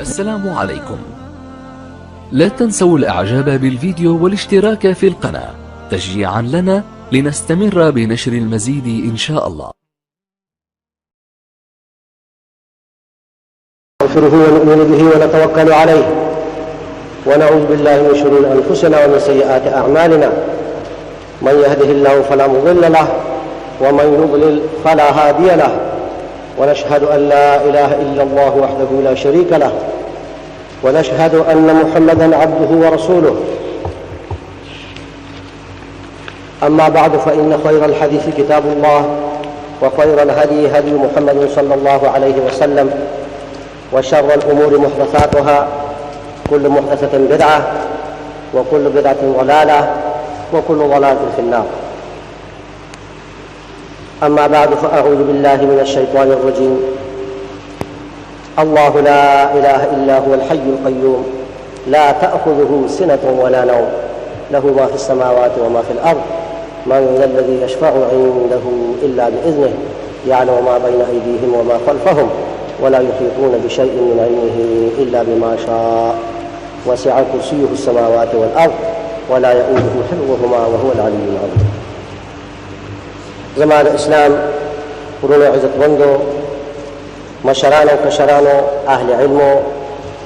السلام عليكم. لا تنسوا الاعجاب بالفيديو والاشتراك في القناة تشجيعا لنا لنستمر بنشر المزيد ان شاء الله. نغفره ونؤمن به ونتوكل عليه ونعوذ بالله من شرور أنفسنا ومن سيئات أعمالنا. من يهده الله فلا مضل له ومن يضلل فلا هادي له، ونشهد أن لا إله إلا الله وحده لا شريك له، ونشهد أن محمدا عبده ورسوله. أما بعد، فإن خير الحديث كتاب الله، وخير الهدي هدي محمد صلى الله عليه وسلم، وشر الأمور محدثاتها، كل محدثة بدعة، وكل بدعة ضلالة، وكل ضلالة في النار. أما بعد، فأعوذ بالله من الشيطان الرجيم. الله لا إله إلا هو الحي القيوم لا تأخذه سنة ولا نوم، له ما في السماوات وما في الأرض، من ذا الذي يشفع عنده إلا بإذنه، يعلم ما بين أيديهم وما خلفهم، ولا يحيطون بشيء من علمه إلا بما شاء، وسع كرسيه السماوات والأرض ولا يؤوده حفظهما وهو العلي العظيم. زمان الإسلام ورونو عزت بندو مشرانو كشرانو أهل علمو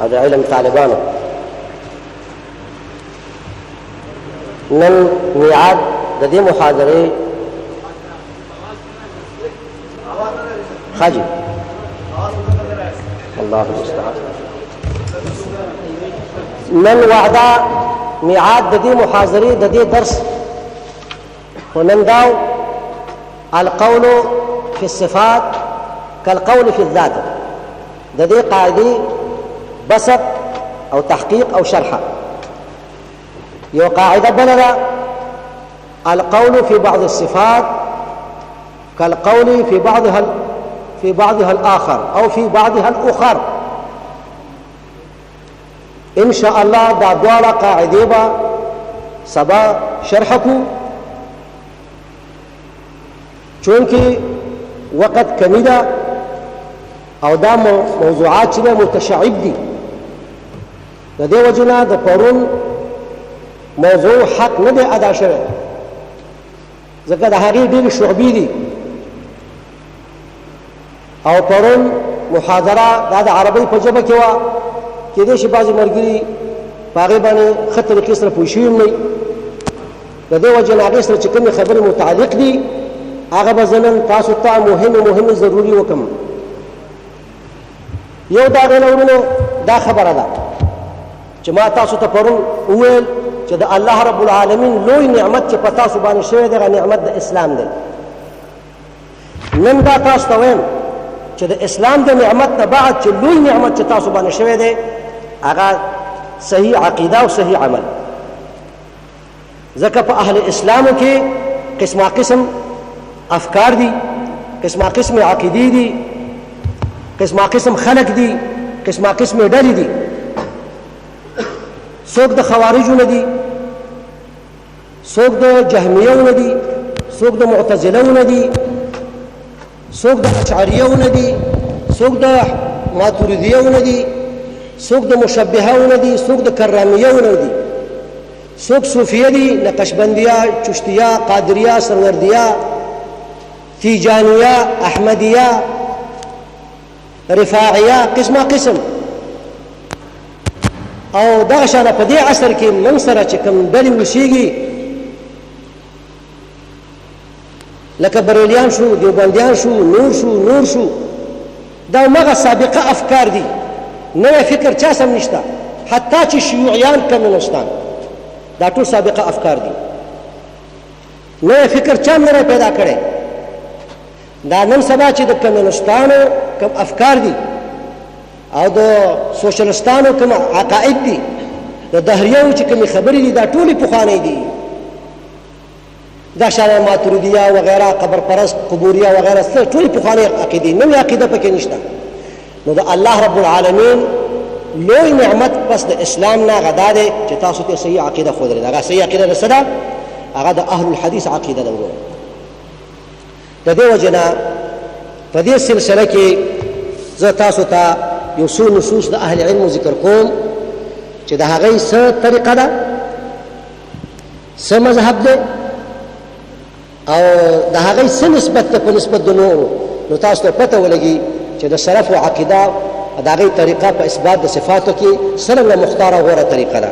هذا علم طالبانو نن ميعاد ددي محاضرة خاجي الله المستعان. من وعدا ميعاد ددي محاضرة ددي درس وننداو القول في الصفات كالقول في الذات. ددي قاعدي بسط أو تحقيق أو شرحة. يو قاعدة بلد القول في بعض الصفات كالقول في بعضها الآخر أو في بعضها الأخر. إن شاء الله دا دوالة قاعدة با سبا شرحكو، چونکه وقت کمی ده او دا موضوعات چې متشعب دي. د دې وجنه د پرون موضوع حق نه دی ادا شوی، ځکه د هغې ډېرې شعبې دي. او پرون محاضره دا د عربۍ په ژبه کې وه، کېدای شي بعضې ملګري په هغې باندې ښه طریقې سره پوه شوي هم نه وي. د دې وجې نه هغې سره چې کومې خبرې متعلق دي هغه به زه نن تاسو ته مهمې ضروري وکړم. یو د هغې نه ورونو دا خبره ده چې ما تاسو ته پرون وویل چې د الله رب العالمین لوی نعمت چې په تاسو باندې شوی دی هغه نعمت د اسلام دی. نن دا تاسو ته وایم چې د اسلام د نعمت نه بعد چې لوی نعمت چې تاسو باندې شوی دی هغه صحیح عقیده او صحیح عمل. ځکه په اهل اسلامو کې قسمه قسم افکار دي، قسمه قسم عقیدې دي، قسمه قسم خلق دي، قسمه قسم ډلې دي. څوک د خوارجو نه دي، څوک د جهمیو نه دي، څوک د معتزلو نه دي، څوک د اشعریو نه دي، څوک د ماتوریدیو نه دي، څوک د مشبهو نه دي، څوک د کرامیو نه دي، څوک صوفیه دي، نقشبندیه، چشتیه، قادریه، سروردیه، تیجانیه، احمدیه، رفاعیه، قسمه قسم. او دغه شانه په دې عصر کې موږ سره چې کوم ډلې اوسېږي لکه بریلیان شو، دیوبندیان شو، نور شو، دا همغه سابقه افکار دي. نوی فکر چا سم نشته، حتی چې شیوعیان کمونستان دا ټول سابقه افکار دي. نوی فکر چا نه پیدا کړی. دا نن سبا چې د کمونستانو کوم افکار دي او د سوشلستانو کوم عقاید دي، د دهریو چې کومې خبرې دي دا ټولې پخوانۍ دي. دا شان ماتوریدیه وغیره، قبر پرست، قبوریه وغیره ټولې پخوانۍ عقیدې، نوې عقیده پکې نشته. نو د الله رب العالمین لوی نعمت پس د اسلام نه هغه دا دی چې تاسو ته صحیح عقیده ښودلې ده. هغه صحیح عقیده د څه ده؟ هغه د اهل الحدیث عقیده ده. ورونه د دې وجه نه په دې سلسله کې زه تاسو ته یو څو نصوص د اهل علم ذکر کوم چې د هغې څه طریقه ده، څه مذهب دی او د هغې څه نسبت ده په نسبت د نورو، نو تاسو ته پته ولګي چې د سلف و عقیده د هغې طریقه په اثبات د صفاتو کې څرنګه مختاره غوره طریقه ده.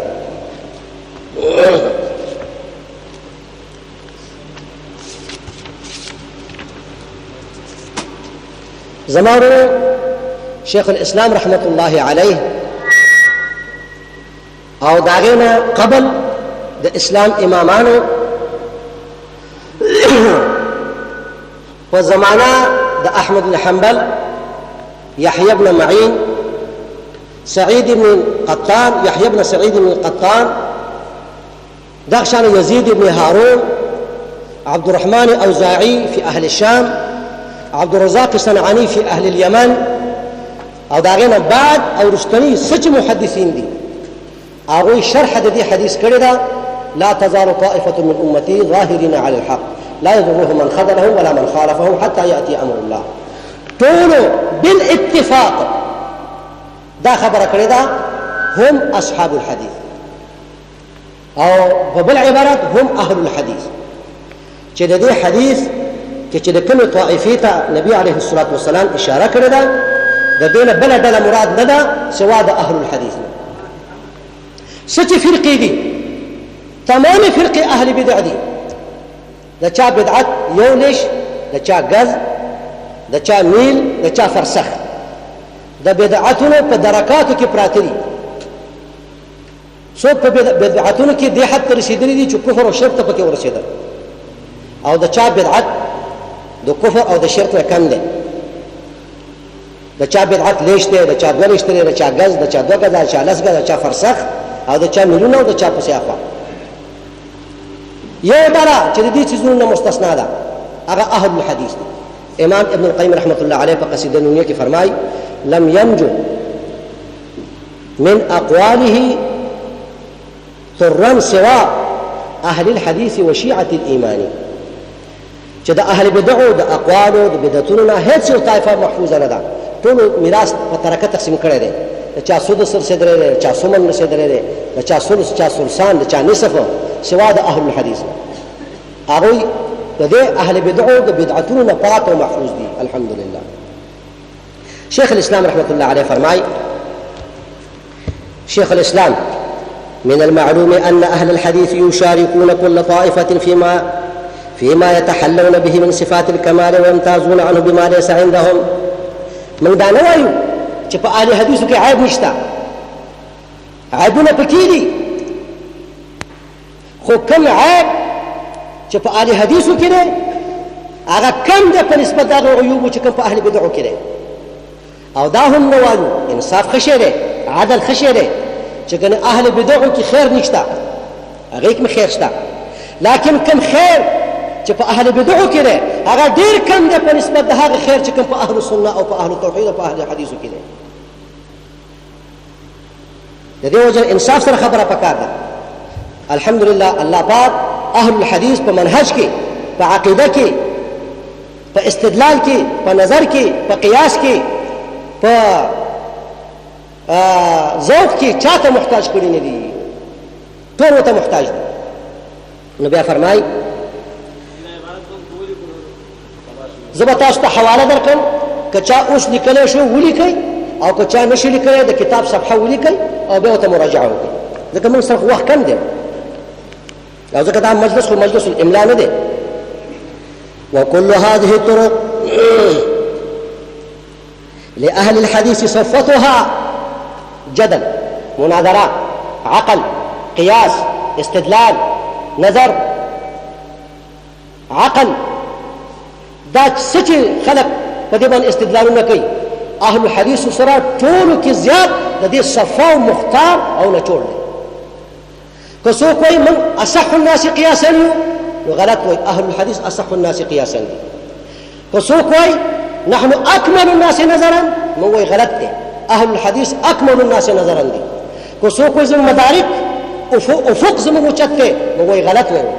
زما ورور شیخ الاسلام رحمت الله علیه او د هغې نه قبل د اسلام امامانو په زمانه د احمد بن حنبل، يحيى بن معين، سعيد بن قطان، يحيى بن سعيد بن قطان، دغشان يزيد بن هارون، عبد الرحمن أوزاعي في أهل الشام، عبد الرزاق الصنعاني في أهل اليمن، او داغینا بعد او رستنی سچ محدثین دي هغوی شرح د دې حدیث کړی دا لا تزال طائفة من أمتي ظاهرين على الحق لا يضرهم من خذلهم ولا من خالفهم حتى يأتي أمر الله. ټولو بالاتفاق دا خبره کړې ده هم اصحاب الحديث او په بل عبارت هم اهل الحديث، چې د دې حدیث کې چې د کومې طائفې ته نبي عليه الصلاة والسلام اشاره کړې ده د دې نه بله ډله مراد نه ده سوا د اهل الحديث نه. څه چې فرقې دي تمام فرقې اهل بدع دي، د چا بدعت یو لیش، د چا گز، د چا میل، د چا فرسخ، د بدعتونو په درکاتو کې پراته دي. څوک په بدعتونو کې دې حد ته رسېدلي دي چې کفر او شرک ته پکې ورسېدل، او د چا بدعت د کفر او د شرک نه کم دی. د چا بدعت لیش دی، د چا دوه لیش دی، د چا گز، د چا دوه گز، د چا لس گز، د چا فرسخ، او د چا میلونه او د چا پسې اخوا. یو ډله چې د دې څیزونو نه مستثنا ده هغه اهل الحدیث دي. امام ابن القیم رحمت الله علیه په قصیده نونیه کې فرمایي لم ينجو من اقواله ضرا سوى اهل الحديث وشيعة الايمان، چې د اهل بدعو د اقوالو د بدعتونو نه هیڅ یو طایفه محفوظه نه ده. ټول میراث په ترکه تقسیم کړی دی، د چا سدس رسېدلی دی، د چا ثمن رسېدلی دی، د چا ثلث، چا ثلثان، د چا نصف، سوا د اهل الحديث هغوی د دې اهل بدعو د بدعتونو نه پاک او محفوظ دي الحمدلله. شیخ الاسلام رحمت الله علیه فرمای شیخ الاسلام من المعلوم أن أهل الحديث يشاركون كل طائفة فيما يتحلون به من صفات الكمال ويمتازون عنه بما ليس عندهم. من دا نه وایو چې په اهل حدیثو کې عیب نشته، عیبونه پکې دي، خو کوم عیب چې په اهل حدیثو کې دی هغه کم دی په نسبت د هغو عیوبو چې کوم په اهل بدعو کې دی. او دا هم نه وایو انصاف ښه شی دی، عدل ښه شی دی، چې کنه اهل بدعو کې خیر نشته، هغې کې مې خیر شته، لیکن کم خیر چې په اهل بدعو کې دی هغه ډېر کم دی په نسبت د هغه خیر چې کوم په اهل سنت او په اهل توحید او په اهل حدیثو کې دی. د دې وجه انصاف سره خبره پکار ده. الحمدلله الله پاک اهل الحدیث په منهج کې، په عقیده کې، په استدلال کې، په نظر کې، په قیاس کې، په ذوق کې چاته محتاج کړي نه دي، ټول ورته محتاج دي. نو بیا فرمایي زه به تاسو ته حواله درکړم، که چا اوس لیکلی شو ولیکئ، او که چا نشي لیکلی د کتاب صفحه ولیکئ او بیا ورته مراجعه وکړئ، ځکه موږ سره خو وخت کم دی او ځکه دا مجلس خو مجلس الاملا نه دی. وكل هذه الطرق لأهل الحديث صفتها جدل، مناظرة، عقل، قياس، استدلال، نظر، عقل، دا سچ خلق په دې باندې استدلالونه کوي. اهل الحديث سره ټولو کې زیات د دې صفا او مختار او نچوړ دی. که څوک وایي من اصح الناس قیاسا نو غلط وایي، اهل الحديث اصح الناس قیاسا دي. که څوک وایي نحن اكمل الناس نظرا نو وایي غلط دی، اهل الحديث اكمل الناس نظرا دي. که څوک وایي زموږ مدارک افق زموږ اوچت دی نو وایي غلط وایي،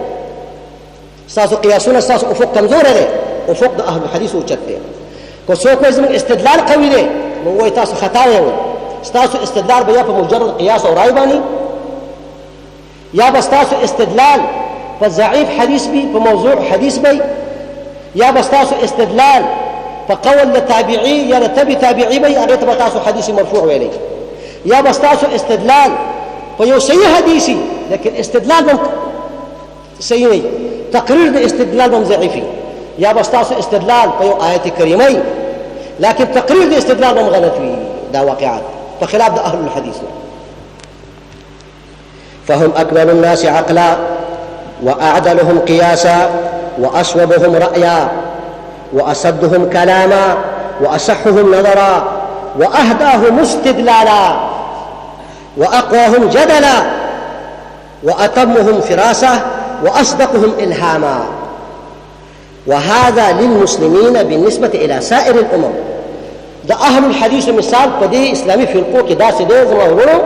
ستاسو قیاسونه ستاسو افق کمزوره دی، افق د اهل الحديث اوچت دی. که څوک وایي زموږ استدلال قوي دی وایي تاسو خطا یې ستاسو استدلال به یا په مجرد قیاس او رای باندې یا به ستاسو استدلال په ضعیف حدیث وي په موضوع حدیث وي یا به ستاسو استدلال په قول د تابعي یا د تبع تابعي وي هغې ته به تاسو حدیث مرفوع ویلی یا به ستاسو استدلال په یو صحیح حدیث لیکن استدلال به صحیح نه تقریر د استدلال به ضعیف یا به ستاسو استدلال په یو آیت کریمه لكن تقرير الاستدلال هم غلط وي دا واقعات فخلاف دا أهل الحديث فهم أكمل الناس عقلا وأعدلهم قياسا وأصوبهم رأيا وأصدهم كلاما وأصحهم نظرا وأهداهم استدلالا وأقواهم جدلا وأتمهم فراسة وأصدقهم إلهاما وهذا للمسلمين بالنسبة إلى سائر الأمم دا أهل الحديث مثال بدي إسلامي في القوة دا سيدي ظهورو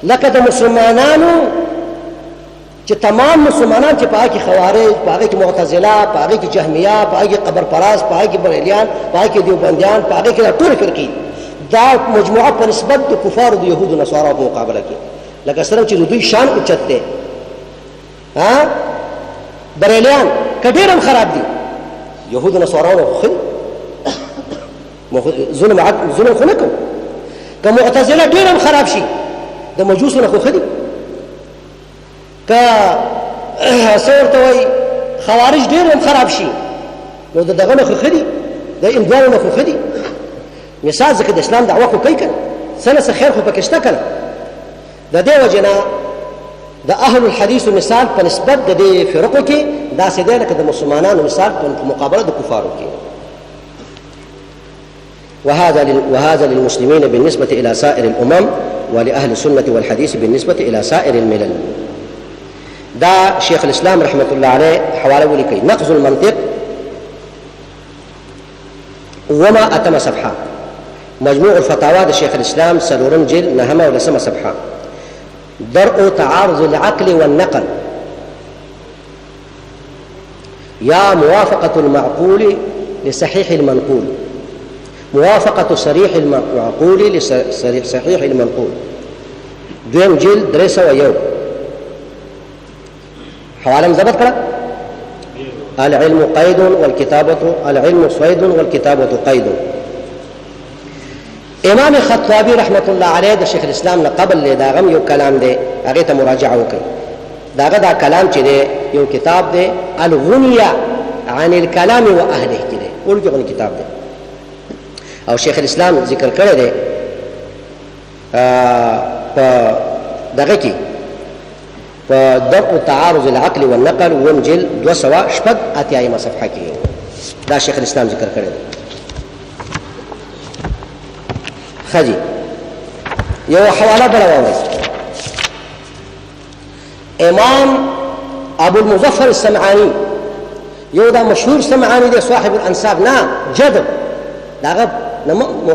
لك دا مسلمانانو چې تمام مسلمانان چې پاکی خوارج پاکی معتزله پاکی جهمیه پاکی قبر پراس پاکی بریلیان پاکی دیوبندیان پاکی ټول فرقې دا مجموعه په نسبت د کفار د يهود او نصارا په مقابله کې لکه سره چې دوی شان اوچت دي ها بریلیان کډیرم خراب دي يهود او نصارا خو ظلم خو نه کوي که معتزله ډیرم خراب شي د مجوسو نه خو خدي که څورته وای خوارج ډېر هم خراب شي نو د دغه نه خو خدي د امدوانو نه خو خدي مثال ځکه د اسلام دعوه خو کوي کنه څه خیر خو پکې شته کنه د دې وجه نه د اهل الحديث مثال په نسبت د دې فرقو کې داسې دی لکه د مسلمانانو مثال په مقابله د کفارو کې وهذا للمسلمين بالنسبة إلى سائر الأمم ولأهل السنة والحديث بالنسبة إلى سائر الملل دا شيخ الإسلام رحمة الله عليه حوالي ولكي نقض المنطق وما أتم صفحة مجموع الفتاوى دا شيخ الإسلام سلورن جل نهمة ولسمة صفحة درء تعارض العقل والنقل يا موافقة المعقول لصحيح المنقول موافقة صريح المعقول لصحيح المنقول دویم جلد 301 حواله مضبط کړه العلم قيد والكتابة العلم صيد والكتابة قيد امام خطابي رحمة الله عليه د شیخ الاسلام نه قبل له داغم یو کلام دی هغه ته مراجعه وکړي داغه دا کلام چې دی یو کتاب دی الغنية عن الكلام واهله کې دی ورګه کتاب دی او شیخ الاسلام ذکر کړی دی په دغه کې په درء تعارض العقل والنقل ومجل 208 صفحه کې دا شیخ الاسلام ذکر کړی دی خجي یو حواله بلواوي امام ابو المظفر السمعاني یو دا مشهور سمعاني دی صاحب الانساب نا جدب داغه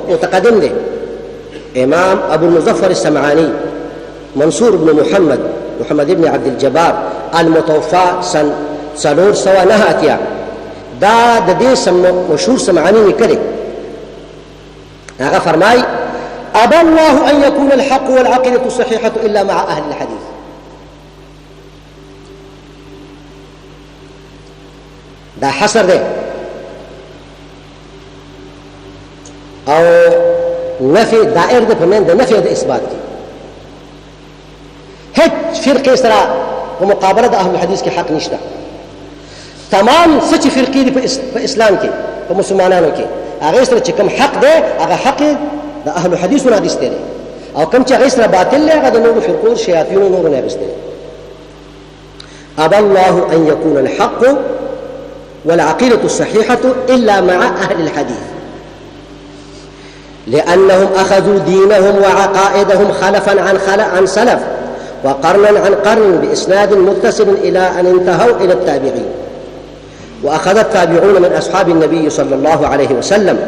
متقدم دی امام ابو المظفر السمعاني منصور بن محمد بن عبد الجبار المتوفى سن 309 دا د دې مشهور سمعاني کړي هغه فرمای ابى الله ان يكون الحق والعقيده الصحيحه الا مع اهل الحديث دا حصر دی او نفي دائر د فمن د نفي د اثبات دي هیڅ فرقه سره په مقابله د اهل الحديث کې حق نشته تمام سچ فرقې دي په اسلام کې په مسلمانانو کې هغه سره چې کوم حق دی هغه حق د اهل الحديث نه غوښتل او کوم چې هغه سره باطل دی هغه د نور فرقو شیاطین نور نه غوښتل ابى الله ان يكون الحق والعقيده الصحيحه الا مع اهل الحديث لأنهم أخذوا دينهم وعقائدهم خلفا عن سلف وقرنا عن قرن بإسناد متصل إلى أن انتهوا إلى التابعين وأخذ التابعون من أصحاب النبي صلى الله عليه وسلم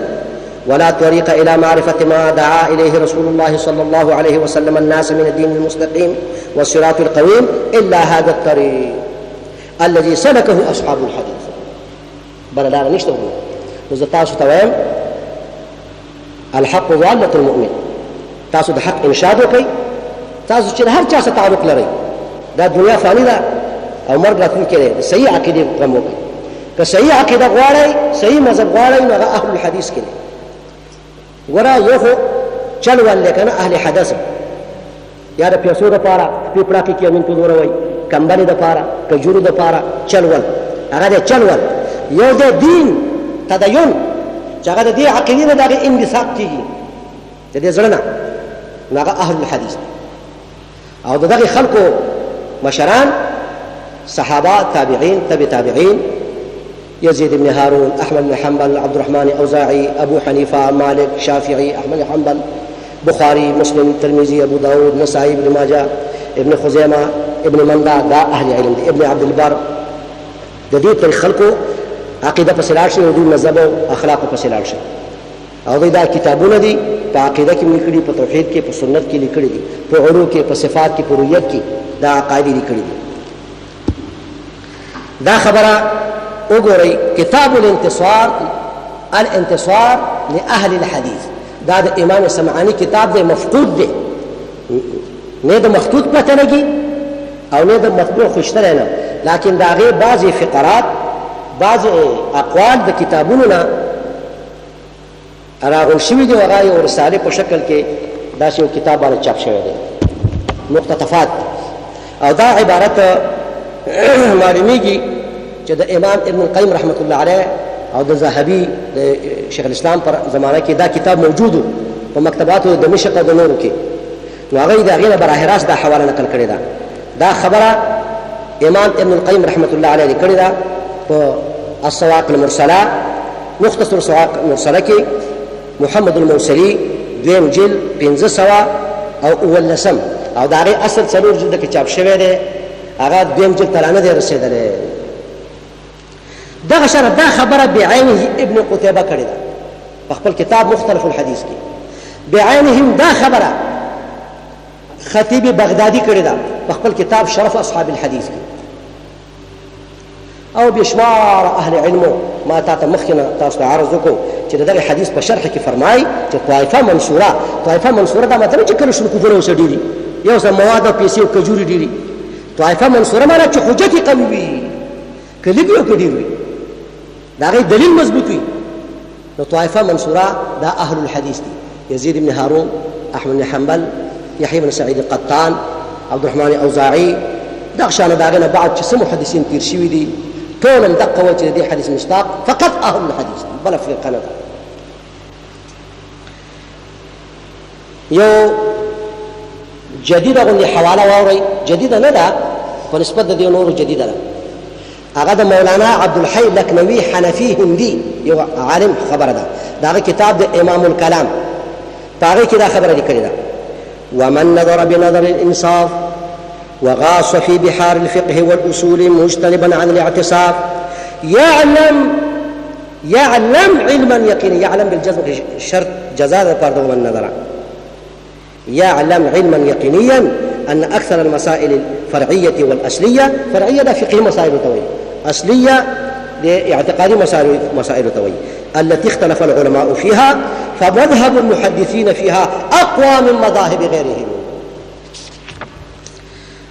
ولا طريق إلى معرفة ما دعا إليه رسول الله صلى الله عليه وسلم الناس من الدين المستقيم والصراط القويم إلا هذا الطريق الذي سلكه أصحاب الحديث بل لا نشتغل وزتاسو توام الحق ضالة المؤمن. تاسو د حق انشاد وکئ، تاسو چې هر چا سره تعلق لرئ، دا دنیا فانی ده او مرګ راتلونکی دی، د صحیح عقیدې غم وکئ. که صحیح عقیده غواړئ، صحیح مذهب غواړئ، نو هغه اهل الحدیث کې دی. ګوره یو خو چل ول دی که نه اهل حدث، یا د پیسو دپاره پیپړه کې امین په زوره وایي، کمبلې دپاره کجورو دپاره چل ول، هغه دی چل ول. یو دی دین تدین چې هغه د دې عقیدې نه د هغې انبساط کېږي د دې زړه نه، نو هغه اهل الحدیث دی. او د دغې خلکو مشران صحابه، تابعین، تبع تابعین، يزيد بن هارون، أحمد بن حنبل، عبد الرحمن أوزاعي، أبو حنيفة، مالك، شافعي، أحمد بن حنبل، بخاري، مسلم، ترمذي، أبو داود، نسائي، ابن ماجه، ابن خزيمة، ابن مندى، دا أهل علم دي. ابن عبد البر د دې طریق خلکو عقیده پسې لاړ شي او دوی مذهب او اخلاقو پسې لاړ شي، او دوی دا کتابونه دي په عقیده کې لیکلي، په توحید کې، په سنت کې لیکلي دي، په علو کې، په صفات کې، په رؤیت کې دا عقاید لیکلي دي. دا خبره وګورئ، کتاب الانتصار لأهل الحديث، دا د امام سمعانی کتاب دی، مفقود دی، نه د مخطوط پته لګي او نه د مطبوع خوشتلی نه، لیکن د هغې بعضې فقرات، بعضې اقوال د کتابونو نه راغونډ شوي دي، او هغه یو رسالې په شکل کې داسې یو کتاب باندې چاپ شوی دی، مقتطفات. او دا عبارت معلومیږي چې د امام ابن القیم رحمت الله علیه او د ذهبي د شیخ الاسلام پر زمانه کې دا کتاب موجود په مکتباتو د دمشق او د نورو کې، نو هغه د هغې نه براه راست دا حواله نقل کړې ده. دا خبره امام ابن القیم رحمت الله علیه لیکلې ده په الصواعق المرسله، مختصر الصواعق المرسله کې محمد الموصلي دویم جلد 500 او 19 او د هغې اصل 4 جلده کې چاپ شوی دی، هغه دویم جلد ته رانه دی رسېدلی. دغه شان دا خبره بعینه ابن قتیبه کړې ده په خپل کتاب مختلف الحدیث کې، بعینهم دا خبره خطیب بغدادي کړې ده په خپل کتاب شرف اصحاب الحدیث کې، او بشمار اهل علمو ما تا ته مخکې نه تاسو ته عرض وکړو چې د دغه حدیث په شرح کې فرمایي چې طائفه منصوره، طائفه منصوره دا مطلب چې کله شنو کفر اوسه ډېري، یو څه مواد او پیسې او کجوري ډېري. طائفه منصوره معنی چې حجت یې قوي وي، که لږ وي او که ډېر وي، د هغې دلیل مضبوط وي، نو طائفه منصوره دا اهل الحدیث دي. يزيد بن هارون، احمد بن حنبل، يحيى بن سعيد القطان، عبد الرحمن اوزاعي، دغه شان د هغې نه بعد چې څه محدثین تېر شوي دي ټول هم دقه وایي چې د دې حدیث مشتاق فقط اهل الحدیث دي، بله فرقه نه ده. یو جدیده غوندې حواله واورئ، جدیده نه ده په نسبت د دې نورو جدیده ده، هغه د مولانا عبدالحی لکنوي حنفي هندي یو عالم خبره ده، د هغه کتاب د امام الکلام په هغې کې دا خبره لیکلې ده: ومن نظر بنظر الانصاف وغاص في بحار الفقه والأصول مجتنبا عن الاعتصاف يعلم علما يقينا، يعلم بالجزم شرط جزاء فرض ومن نظر، يعلم علما يقينيا أن أكثر المسائل الفرعية والأصلية، فرعية ده فقه مسائل توي، أصلية لاعتقاد مسائل توي التي اختلف العلماء فيها، فمذهب المحدثين فيها أقوى من مذاهب غيرهم.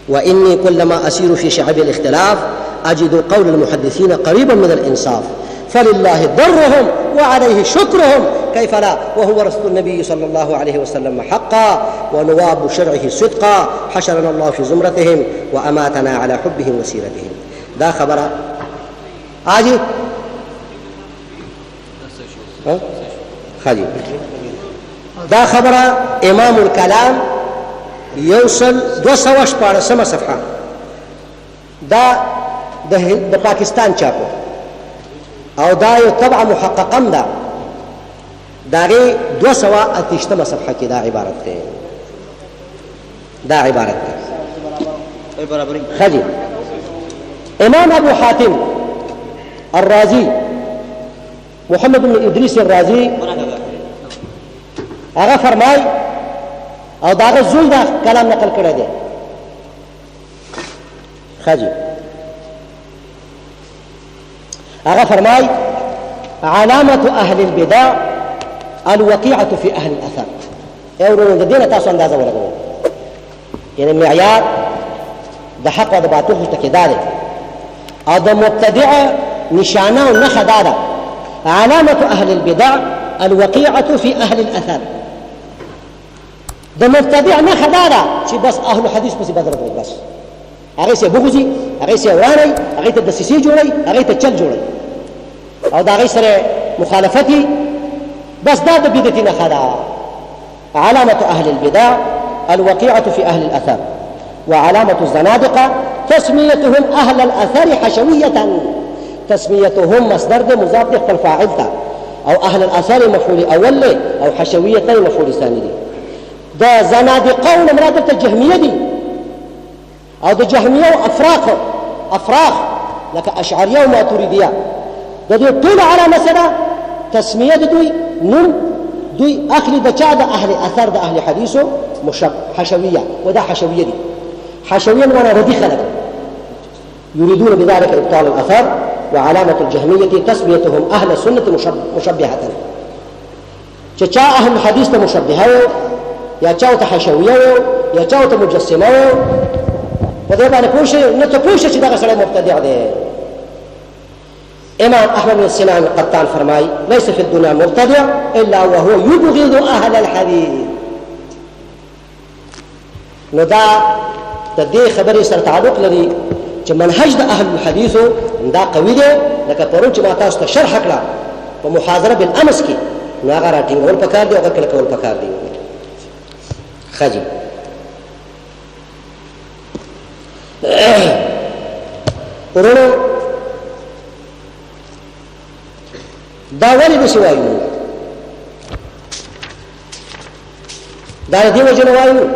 وإني كلما أسير في شعب الاختلاف أجد قول المحدثين قريبا من الإنصاف، فلله ضرهم وعليه شكرهم، كيف لا وهو رسول النبي صلى الله عليه وسلم حقا ونواب شرعه صدقا، حشرنا الله في زمرتهم وأماتنا على حبهم وسيرتهم. دا خبره آجي خالي دا خبره امام الكلام يوصل 214 صفحه، دا د پاکستان چاپو، او دا یو طبعه محققم ده، داغه 228 صفحه کې دا عبارت ده، دا عبارت ده برابرۍ. خالي امام ابو حاتم الرازي محمد بن ادریس الرازي هغه فرمای او داغه زول دا کلام نقل کړی دی. خاجي هغه فرمای علامة أهل البدع الوقيعة في أهل الأثر يقولون الدين تاسو اندازه ولګو یعنی معیار د حق او د باطل ټکیدار او د مبتدع نشانه او نښه ده علامة أهل البدع الوقيعة في أهل الأثر د مبتدع نښه ده چې بس اهل الحديث پسې بدرګو بس هغه سي بغوزي هغه سي وراني هغه ته دسيسي جوړي هغه ته چل جوړي او دا هغه سره مخالفتي بس دا د بدعتي نښه ده علامة أهل البدع الوقيعة في أهل الأثر وعلامة الزنادقة تسميتهم أهل الأثر حشوية تسميتهم مصدر مضاف خپل فاعل ته او أهل الأثر مفعول أول او حشوية مفعول ثاني دي دا زنادقة مراد الجهمية دي او د جهمية وأفراخ لك أشعرية وماتريدية دا دي طول على مسألة تسمية دوي نون دوی اخلی د چا د اهل اثر د اهل حدیثو حشویه ودا حشویه دي حشویه معنا ردی خلق يريدون بذلك ابطال الاثر وعلامه الجهميه تسميتهم اهل السنه مشبهه چا اهل الحديث ته مشبهه یا چا ته حشویه یا چا ته مجسمه په دې باندې پوښي نه ته پوښي چې دا سره مبتدع دی امام احمد بن سنان القطان فرماي ليس في الدنيا مبتدع الا وهو يبغض اهل الحديث نو دا د دې خبرې سره تعلق لري چې منهج د اهل الحديث دا قوي دی لکه پرون چې ما تاسو ته شرح کړه په محاضره بالامس کې نو هغه راټینګول پکار دی او هغه کله کول پکار دی خاجي ورونو دا ولې نشي وایو دا دې وجه وایو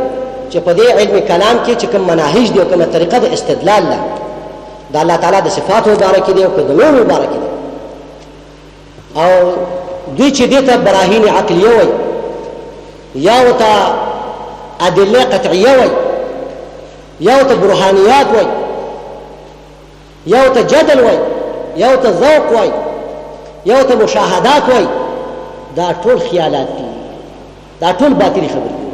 چې په دې علم کلام کې چې کوم مناهج دي او کومه طریقه د استدلال ده دا الله تعالی د صفاتو مبارک دي او د نور مبارک دي او دوی چې دې ته براهین عقلیه وایي یا وته ادله قطعیه وایي یا وته برهانیات وایي یا وته جدل وایي یا وته ذوق وایي یو ته مشاهدات وای دا ټول خیالات دي دا ټول باطلي خبرې دي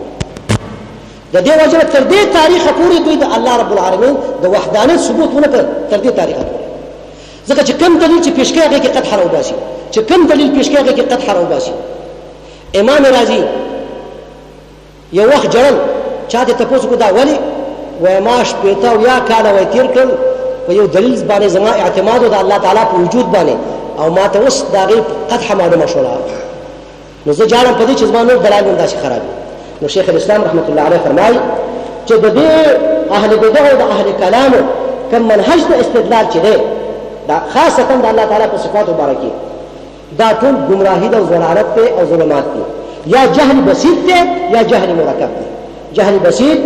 د دې وجه تر دې تاریخ پورې دوی د الله رب العالمین د وحدانیت ثبوت ونه کړ تر دې تاریخ پورې ځکه چې کوم دلیل چې پیش کړي هغه کې قطع راو باسي چې کوم دلیل پیش کړي هغه کې قطع راو باسي امام رازي یو وخت جړل چا دې تاسو کو دا ولی و ماش پېتا یا کاله وای تیر کړ په یو دلیل باندې زما اعتماد د الله تعالی په وجود باندې او ما ته اوس دا غي قطع معلومه شوله نو زه جاړم په دې چې زما نور دلایل هم داسې خراب نو شیخ الاسلام رحمت الله علیه فرمایي چې د دې اهل بدع او د اهل کلام کوم منهج د استدلال چې دی دا خاصه د الله تعالی په صفات مبارکي دا ټول گمراهی او ضلالت او ظلمات دي یا جهل بسيط دی یا جهل مرکب دی جهل بسيط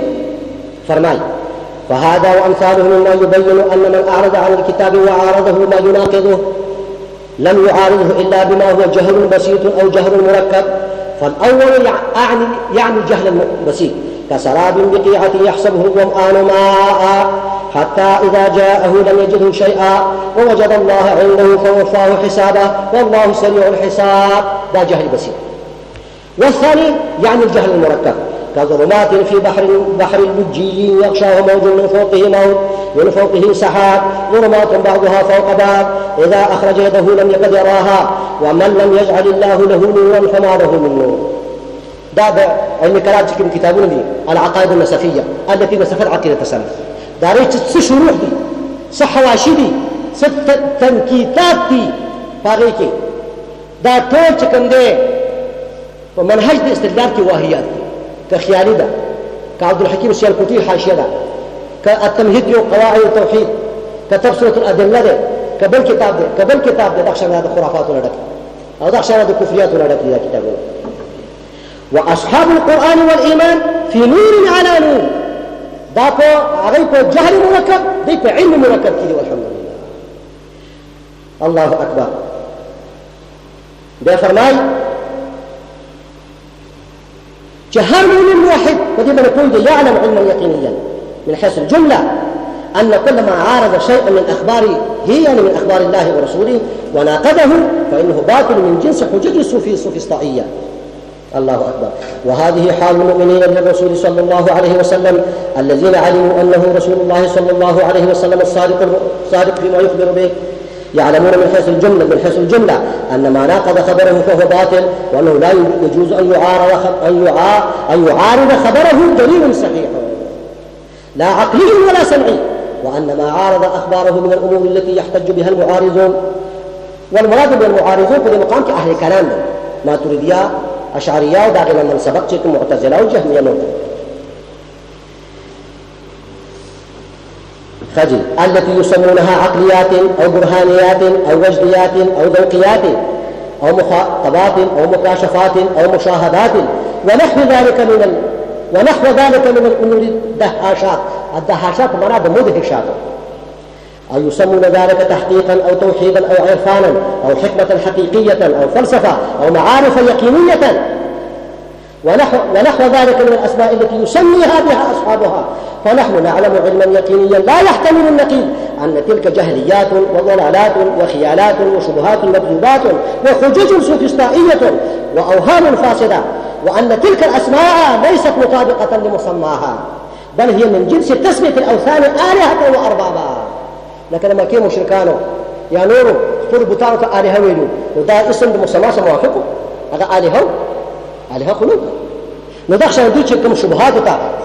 فرمایي فهذا وامثاله مما يبين ان من اعرض عن الكتاب وعارضه ما يناقضه لم يعارضه إلا بما هو جهل بسيط أو جهل مركب فالأول يعني الجهل البسيط كسراب بقيعة يحسبه الظمآن ماء حتى إذا جاءه لم يجده شيئا ووجد الله عنده فوفاه حسابه والله سريع الحساب ده جهل بسيط والثاني يعني الجهل المركب كظلمات في بحر اللجي يغشاه موج من فوقه موج من فوقه سحاب ظلمات بعضها فوق بعض إذا أخرج يده لم يكد يراها ومن لم يجعل الله له نورا فما له من نور دا علم كلام كم كتابون دي العقائد النسفية التي نسفت عقيدة السلف داري شروح دي حواشي دي تنكيتات دي باغيكي دا طول كم دي ومنهج دي استدلال كي واهيات دي كخيالي ده كعبد الحكيم السيالكوتي حاشية ده كالتمهيد وقواعد التوحيد كتبصرة الأدلة ده كبل كتاب ده دخشان هذا خرافات ولا دك أو دخشان هذا كفريات ولا دك إذا كتابه وأصحاب القرآن والإيمان في نور على نور داكو عغيب جهل مركب ديك علم مركب كده والحمد لله الله أكبر ده فرماي جهل من واحد ودي نقول يعلم علما يقينيا من حيث الجملة أن كل ما عارض شيء من أخباره هي يعني من أخبار الله ورسوله وناقضه فإنه باطل من جنس حجج السوفسطائية الله أكبر. وهذه حال المؤمنين للرسول صلى الله عليه وسلم الذين علموا أنه رسول الله صلى الله عليه وسلم الصادق فيما يخبر به، يعلمون من حيث الجملة أن ما ناقض خبره فهو باطل، وأنه لا يجوز أن يعارض خبره دليل صحيح لا عقلي ولا سمعي، وأن ما عارض أخباره من الأمور التي يحتج بها المعارضون. والمراد بالمعارضون في مقام أهل الكلام ماتريدية أشعرية وداخل من سبق معتزلة وجهمية خجل التي يسمونها عقليات أو برهانيات أو وجديات أو ذوقيات أو مخاطبات أو مكاشفات أو مشاهدات ونحو ذلك من الأمور الدهاشات معناه مدهشات، أو يسمون ذلك تحقيقا أو توحيدا أو عرفانا أو حكمة حقيقية أو فلسفة أو معارف يقينية ونحو ذلك من الأسماء التي يسميها بها أصحابها. فنحن نعلم علما يقينيا لا يحتمل النقيض أن تلك جهليات وضلالات وخيالات وشبهات مكذوبات وحجج سوفسطائية وأوهام فاسدة، وأن تلك الأسماء ليست مطابقة لمسماها، بل هي من جنس تسمية الأوثان آلهة وأربابا. لكن لما كانوا مشركانو يا نورو طول بتاعك آلهة ويلو وده اسم بمسمى موافقه هذا آلهة خلوق ندخش ندوش كم شبهات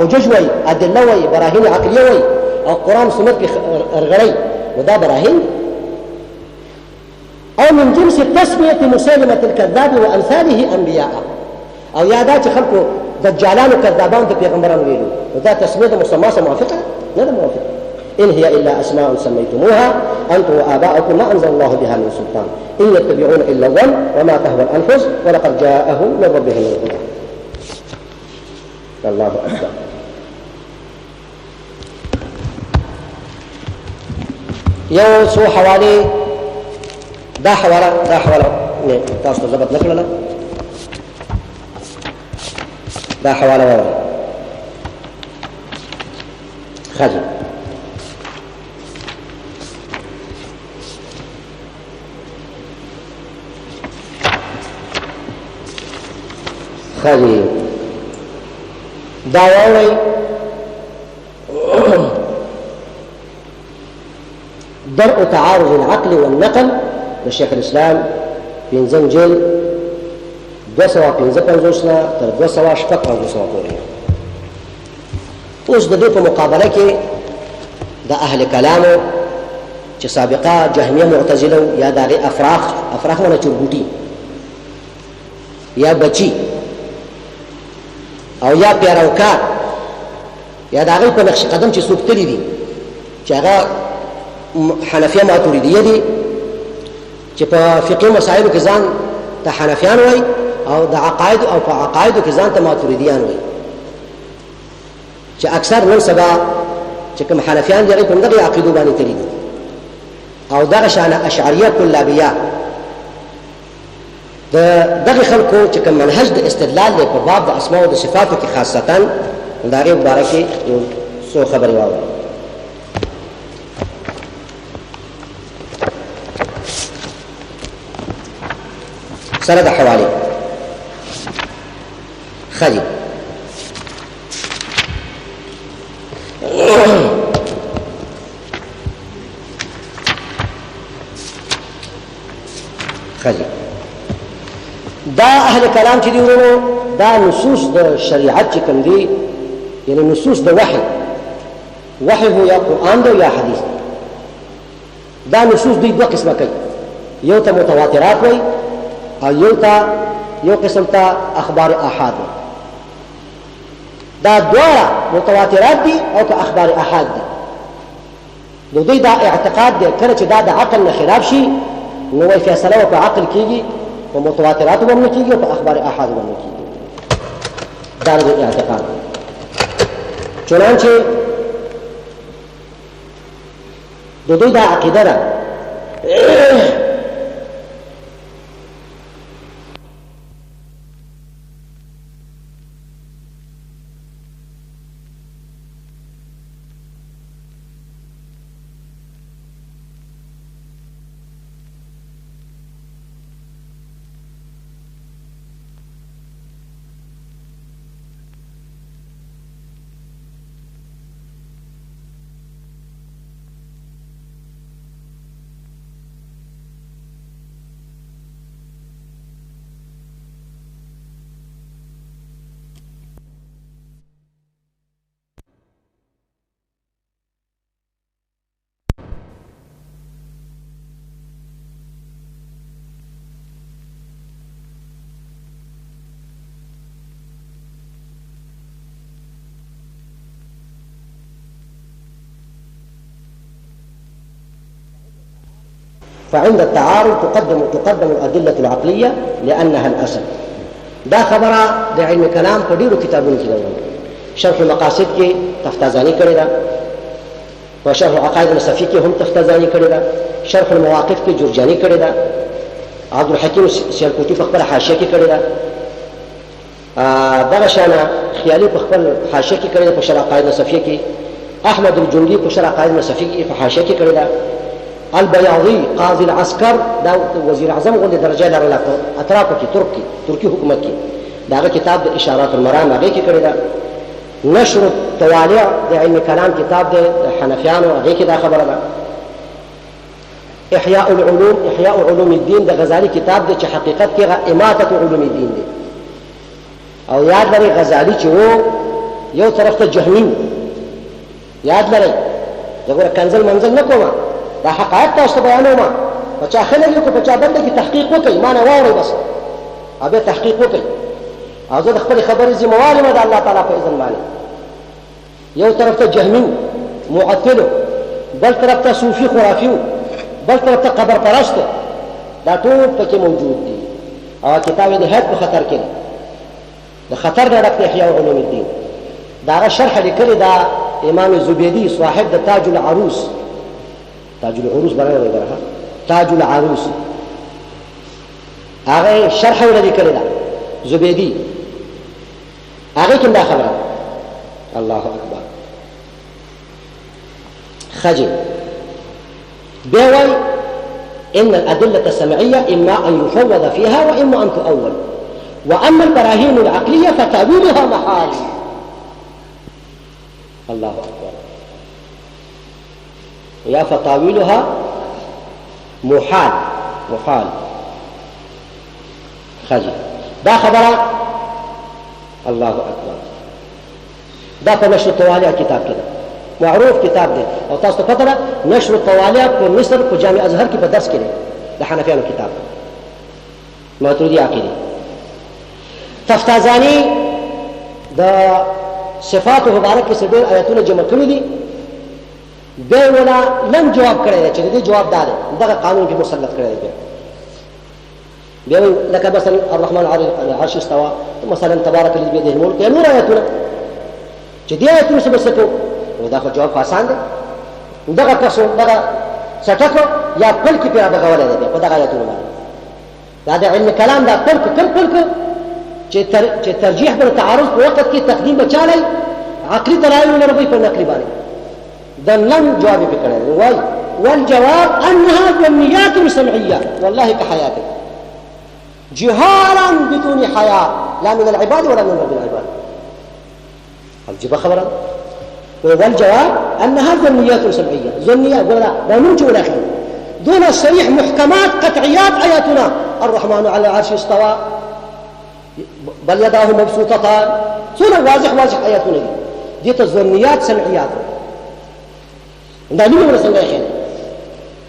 حجج وي أدلة وي براهين عقلية وي القرآن سنة بغري وده براهين، أو من جنس تسمية مسيلمة الكذاب وأمثاله أنبياء، أو يا ذات خلقوا دجالان وكذابان بيغمبران ويلو وده تسمية مسمى موافقة هذا موافق. إن هي إلا أسماء سميتموها أنتم وآباؤكم ما أنزل الله بها من سلطان إن يتبعون إلا الظن وما تهوى الأنفس ولقد جاءهم من ربهم الهدى. الله أكبر. يو سو حوالي دا حوالا تاسو زبط نکړه دا حوالا وره خاجي خاجي داوي درء تعارض العقل والنقل للشيخ الإسلام في زنجل 255 تر 256 پورې. اوس د دې په مقابله کې د اهل کلامو چې سابقه جهمیه معتزله یا د افراخ ونه چرګوټي یا بچي او یا پیروکار یا د هغې په نقش قدم چې څوک تللي دي چې هغه حنفیه ماتوریدیه دي چې په فقهي مسایلو کې ځان ته حنفیان وایي او د عقاید او په عقایدو کې ځان ته ماتوریدیان وایي، چې اکثر نن سبا چې کوم حنفیان دي هغوی په همدغې عقیدو باندې تللي دي، او دغه شان اشعریه کلابیه د دغې خلکو چې کوم منهج د استدلال دی په باب د اسماء او د صفاتو کې خاصتا د هغې باره کې یو څو خبرې واورئ. سره د حوالې خدي دا اهل کلام چې دی ورونو دا نصوص د شریعت چې کوم دي یعنی نصوص د وحی هو یا قرآن دی یا حدیث دی. دا نصوص دوی دوه قسمه کوي، یو ته متواترات وایي او یو قسم ته اخبار احاد. دا دواړه متواترات دي او که اخبار احاد دي. نو دوی دا اعتقاد دی کله چې دا د عقل نه خلاف شي نو وایي فیصله په عقل کېږي، په متواتراتو باندې کېږي او په اخبار احاد باندې کېږي. دا د اعتقاد چنانچه د دوی دا عقیده ده فعند التعارض تقدم الأدلة العقلية لأنها الأصل. دا خبره د علم کلام په ډیرو کتابونو کې ده. شرح المقاصد کې تفتازاني کړې ده، په شرح عقاید الصفی کې هم تفتازاني کړې ده، شرح المواقف کې جرجاني کړې ده، عبدالحکیم سیالکوټي په خپل حاشیه کې کړې ده، دغه شانه خیالي په خپل حاشیه کې کړې ده، په شرح عقاید الصفی کې احمد الجندي په شرح عقاید الصفی کې په حاشیه کې کړې ده، البياضي قاضي العسكر دا وزیر اعظم غوندې درجه لرله په اطرافو کې ترکی حکومت کې، داغه کتاب د اشارات المرام هغې کې کړې ده. نشر التوالع د علم کلام کتاب د حنفیانو هغې کې دا خبره ده. احیاء علوم الدین د غزالی کتاب دی چې حقیقت کې اماتة علوم الدین دی. او یاد لرئ غزالی چې و یو طرف ته جهمي، یاد لرئ زه ګوره کنزل منزل نه کومه، دا حقایق تاسو ته بیانوم. په چا ښه لګي که په چا بد لګي تحقیق وکړئ، ما نه واورئ بس او بیا تحقیق وکړئ. او زه د خپلې خبرې ذمهوار یم د الله تعالی په اذن باندې. یو طرف ته جهمي معطلو، بل طرف ته صوفي خرافي، بل طرف ته قبر پرستو، دا ټول پکې موجود دي. او کتاب یې نهایت په خطر کې دی، د خطر نه ډک دی احیاء علوم الدین. د هغه شرح لیکلې دا امام زبیدي صاحب د تاج العروس، تاج العروس برای وغیره تاج العروس، هغه شرح یې لیکلې ده زبیدي، هغه کې دا خبره. الله اکبر. خجل بيوي إن الأدلة السمعية إما أن يفوض فيها وإما أن تؤول، وأما البراهين العقلية فتأويلها محال. الله أكبر. يا فتاويلها محال خجل. دا خبره. الله أكبر. دا په نشر الطوالع کتاب کې ده، معروف کتاب دی او تاسو ته پته ده نشر الطوالع په مصر په جامع ازهر کې په درس کې دی، د حنفیانو کتاب ماتریدي عقیدې. تفتازاني د صفات مبارک کې څه ډېر آیتونه جمع کړي دي، دی ولا لم جواب کړی دی چې د دې جواب دا دی، دغه قانون کې مسلط کړی دی. بیا لکه مثلا الرحمن على العرش استوى، مثلا تبارك الذي بيده الملك، یا نور آیتونه چې دې آیتونو څه به څه کوو، نو دا خو جواب خو آسان دی. دغه کس دغه څټکو یا پل کې پرې رابغولی دی په دغه آیتونو باندې. دا د علم کلام دا پل کو چې ترجیح بر تعارض په وخت کې تقدیم بچالی عقلي دلایل نه ربي په نقلي باندې دا لم جواب یې کړی وای. والجواب انها ظنيات سمعيه والله كحياتك جهارا بدون حياء لا من العباد ولا من رب العباد. الجبا خبرا. والجواب انها ظنيات سمعيه، ظنيات ولا لا ننجي ولا خير دون الصريح محكمات قطعيات اياتنا. الرحمن على العرش استوى، بل يداه مبسوطتان، سنة واضح اياتنا دي ظنيات سمعيات. دا نمي ولا سنة خير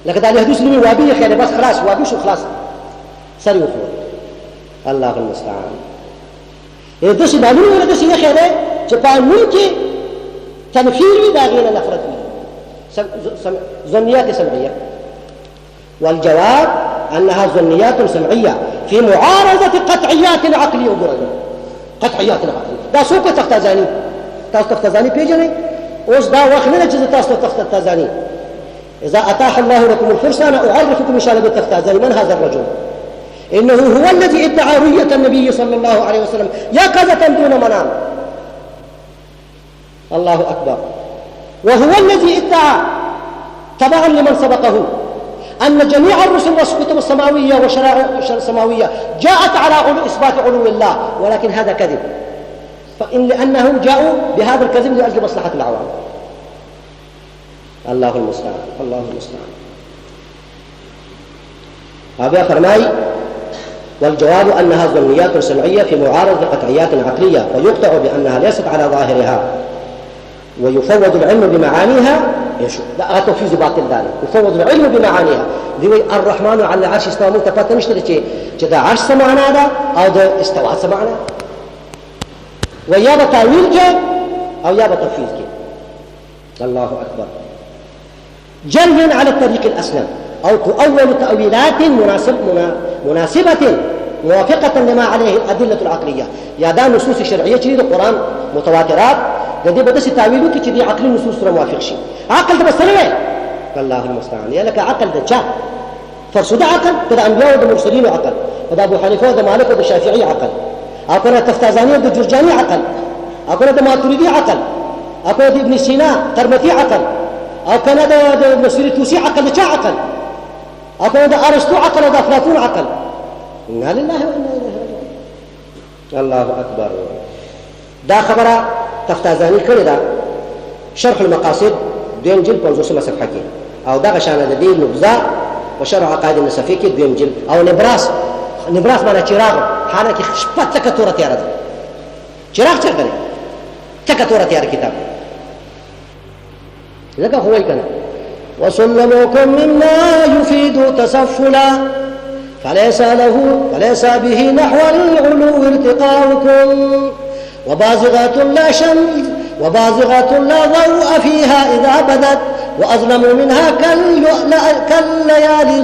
لكن دا الحديث نمي وابي خير بس خلاص وابي شو خلاص سري وفور. الله المستعان. دسي دا نمي ولا دسي خير چې په ملک تنفير وي دا غیر نفرت وي، ظنيات سمعيه. والجواب انها ظنيات سمعيه في معارضه قطعيات عقليه وګورئ قطعيات عقليه. دا څوک تختازاني؟ تاسو تختازاني پیژنئ؟ اوس دا وخت نه چې تاسو تختازاني. اذا اتاح الله لكم الفرصه انا اعرفكم ان شاء الله بالتختازاني. من هذا الرجل؟ انه هو الذي ادعى رؤيه النبي صلى الله عليه وسلم يقظه دون منام. الله أكبر. وهو الذي ادعى تبعا لمن سبقه أن جميع الرسل والكتب السماوية والشرائع السماوية جاءت على إثبات علو الله، ولكن هذا كذب، لأنهم جاءوا بهذا الكذب لأجل مصلحة العوام. الله المستعان. الله المستعان. هذا فرماي والجواب أنها ظنيات سمعية في معارضة قطعيات عقلية، فيقطع بأنها ليست على ظاهرها ويفوض العلم بمعانيها. لا تفويض باطل ذلك، يفوض العلم بمعانيها. دي الرحمن على العرش استوى، مو تفات نشتري چې دا عرش سمعنا ده او دا استوى سمعنا، ويا بتاويل کې او يا بتفويض کې. الله أكبر. جريا على الطريق الأسلم أو تؤول تأويلات مناسبة موافقة لما عليه الأدلة العقلية. يا دا نصوص شرعية شديد القرآن متواترات دي بدس تعويلو كي دي عقل نصوص سره موافق شي. عقل ده بس الله المستعان. يا لك عقل ده جاء فرصد عقل كده أنبياء ومرسلين عقل كده أبو حنيفة وده مالك وده شافعي عقل أكون تفتازاني وده جرجاني عقل أكون ده ماتريدي عقل أكون ده ابن سينا قرمتي عقل أكون ده مسيري توسي عقل ده عقل أكون ده أرسطو عقل وده أفلاطون عقل. إنا لله وإنا إليه راجعون. الله أكبر. دا خبره تفتازاني کړی دا شرح المقاصد دویم جلد 50 صفحه کې او دغه شان د دې نبذه په شرح عقاید النسفي کې دویم جلد او نبراس معنی چراغ حالانکه شپه تکه توره تیاره ده چراغ چرته دی تکه توره تیاره کتاب لکه هو کنه وسلمكم مما يفيد تسفلا فليس به نحو العلو ارتقاؤكم وبازغة لا ضوء فيها إذا بدت وأظلم منها كالليالي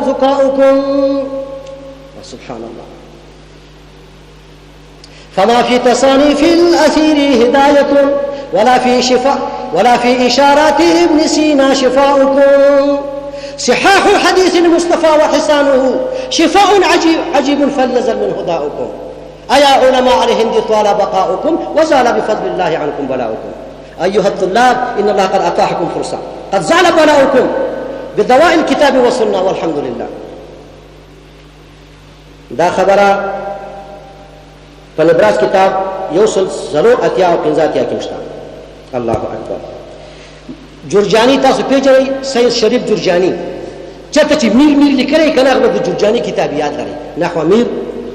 زكاؤكم. سبحان الله. فما في تصانيف الأثير هداية ولا في إشارات ابن سينا شفاؤكم. صحاح حديث المصطفى وحسانه شفاء عجيب فليزل من هداؤكم. أيا علماء الهند طال بقاؤكم وزال بفضل الله عنكم بلاؤكم. أيها الطلاب إن الله قد أتاحكم فرصة قد زال بلاؤكم بدواء الكتاب والسنة والحمد لله. دا خبره فنبراس كتاب يوصل ضرور أتيا وقنزاتيا كمشتا. الله أكبر. جرجاني تاسو پیجنئ سید شریف جرجاني چرته چې میر لیکلی کنه هغه د جرجاني کتاب یاد لري نحو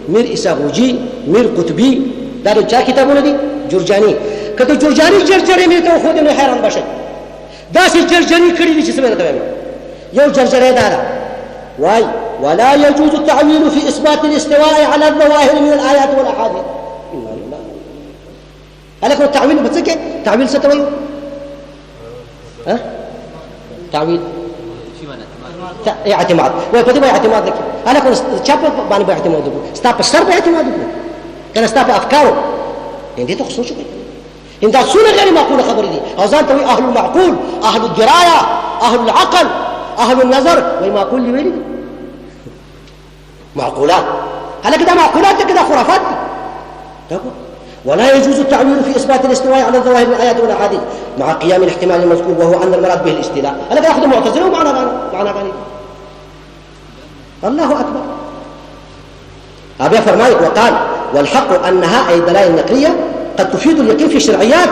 میر اساغوجي میر قطبي دا د چا کتابونه دي جرجاني کته جرجاني جرجري مې ته خو دې نه حیران بشئ دا چې جرجاني کړی دي چې څه ته وایم یو جرجري دا واي ولا يجوز التعويل في اثبات الاستواء على الظواهر من الايات والاحاديث. انا لله عليكم التعويل بتسكت تعويل ستوي ها تعويل اعتماد ويقدم اعتماد لك انا كنت شاب باندې اعتماد وکړ ستا په سر به اعتماد وکړ کنه ستا په افکارو دې ته خصوص کوي ان دا څونه غیر معقوله خبرې دي او ځان ته اهل المعقول اهل الدرايه اهل العقل اهل النظر وای معقول دی ویلي معقولات هلکه دا معقولات دي كده خرافات دي ولا يجوز التعويل في اثبات الاستواء على الظواهر من الايات والاحاديث مع قيام الاحتمال المذكور وهو ان المراد به الاستيلاء. هلكه ياخذ معتزله ومعنى غني الله اكبر. ابي فرماي وقال والحق انها اي دلائل نقليه قد تفيد اليقين في الشرعيات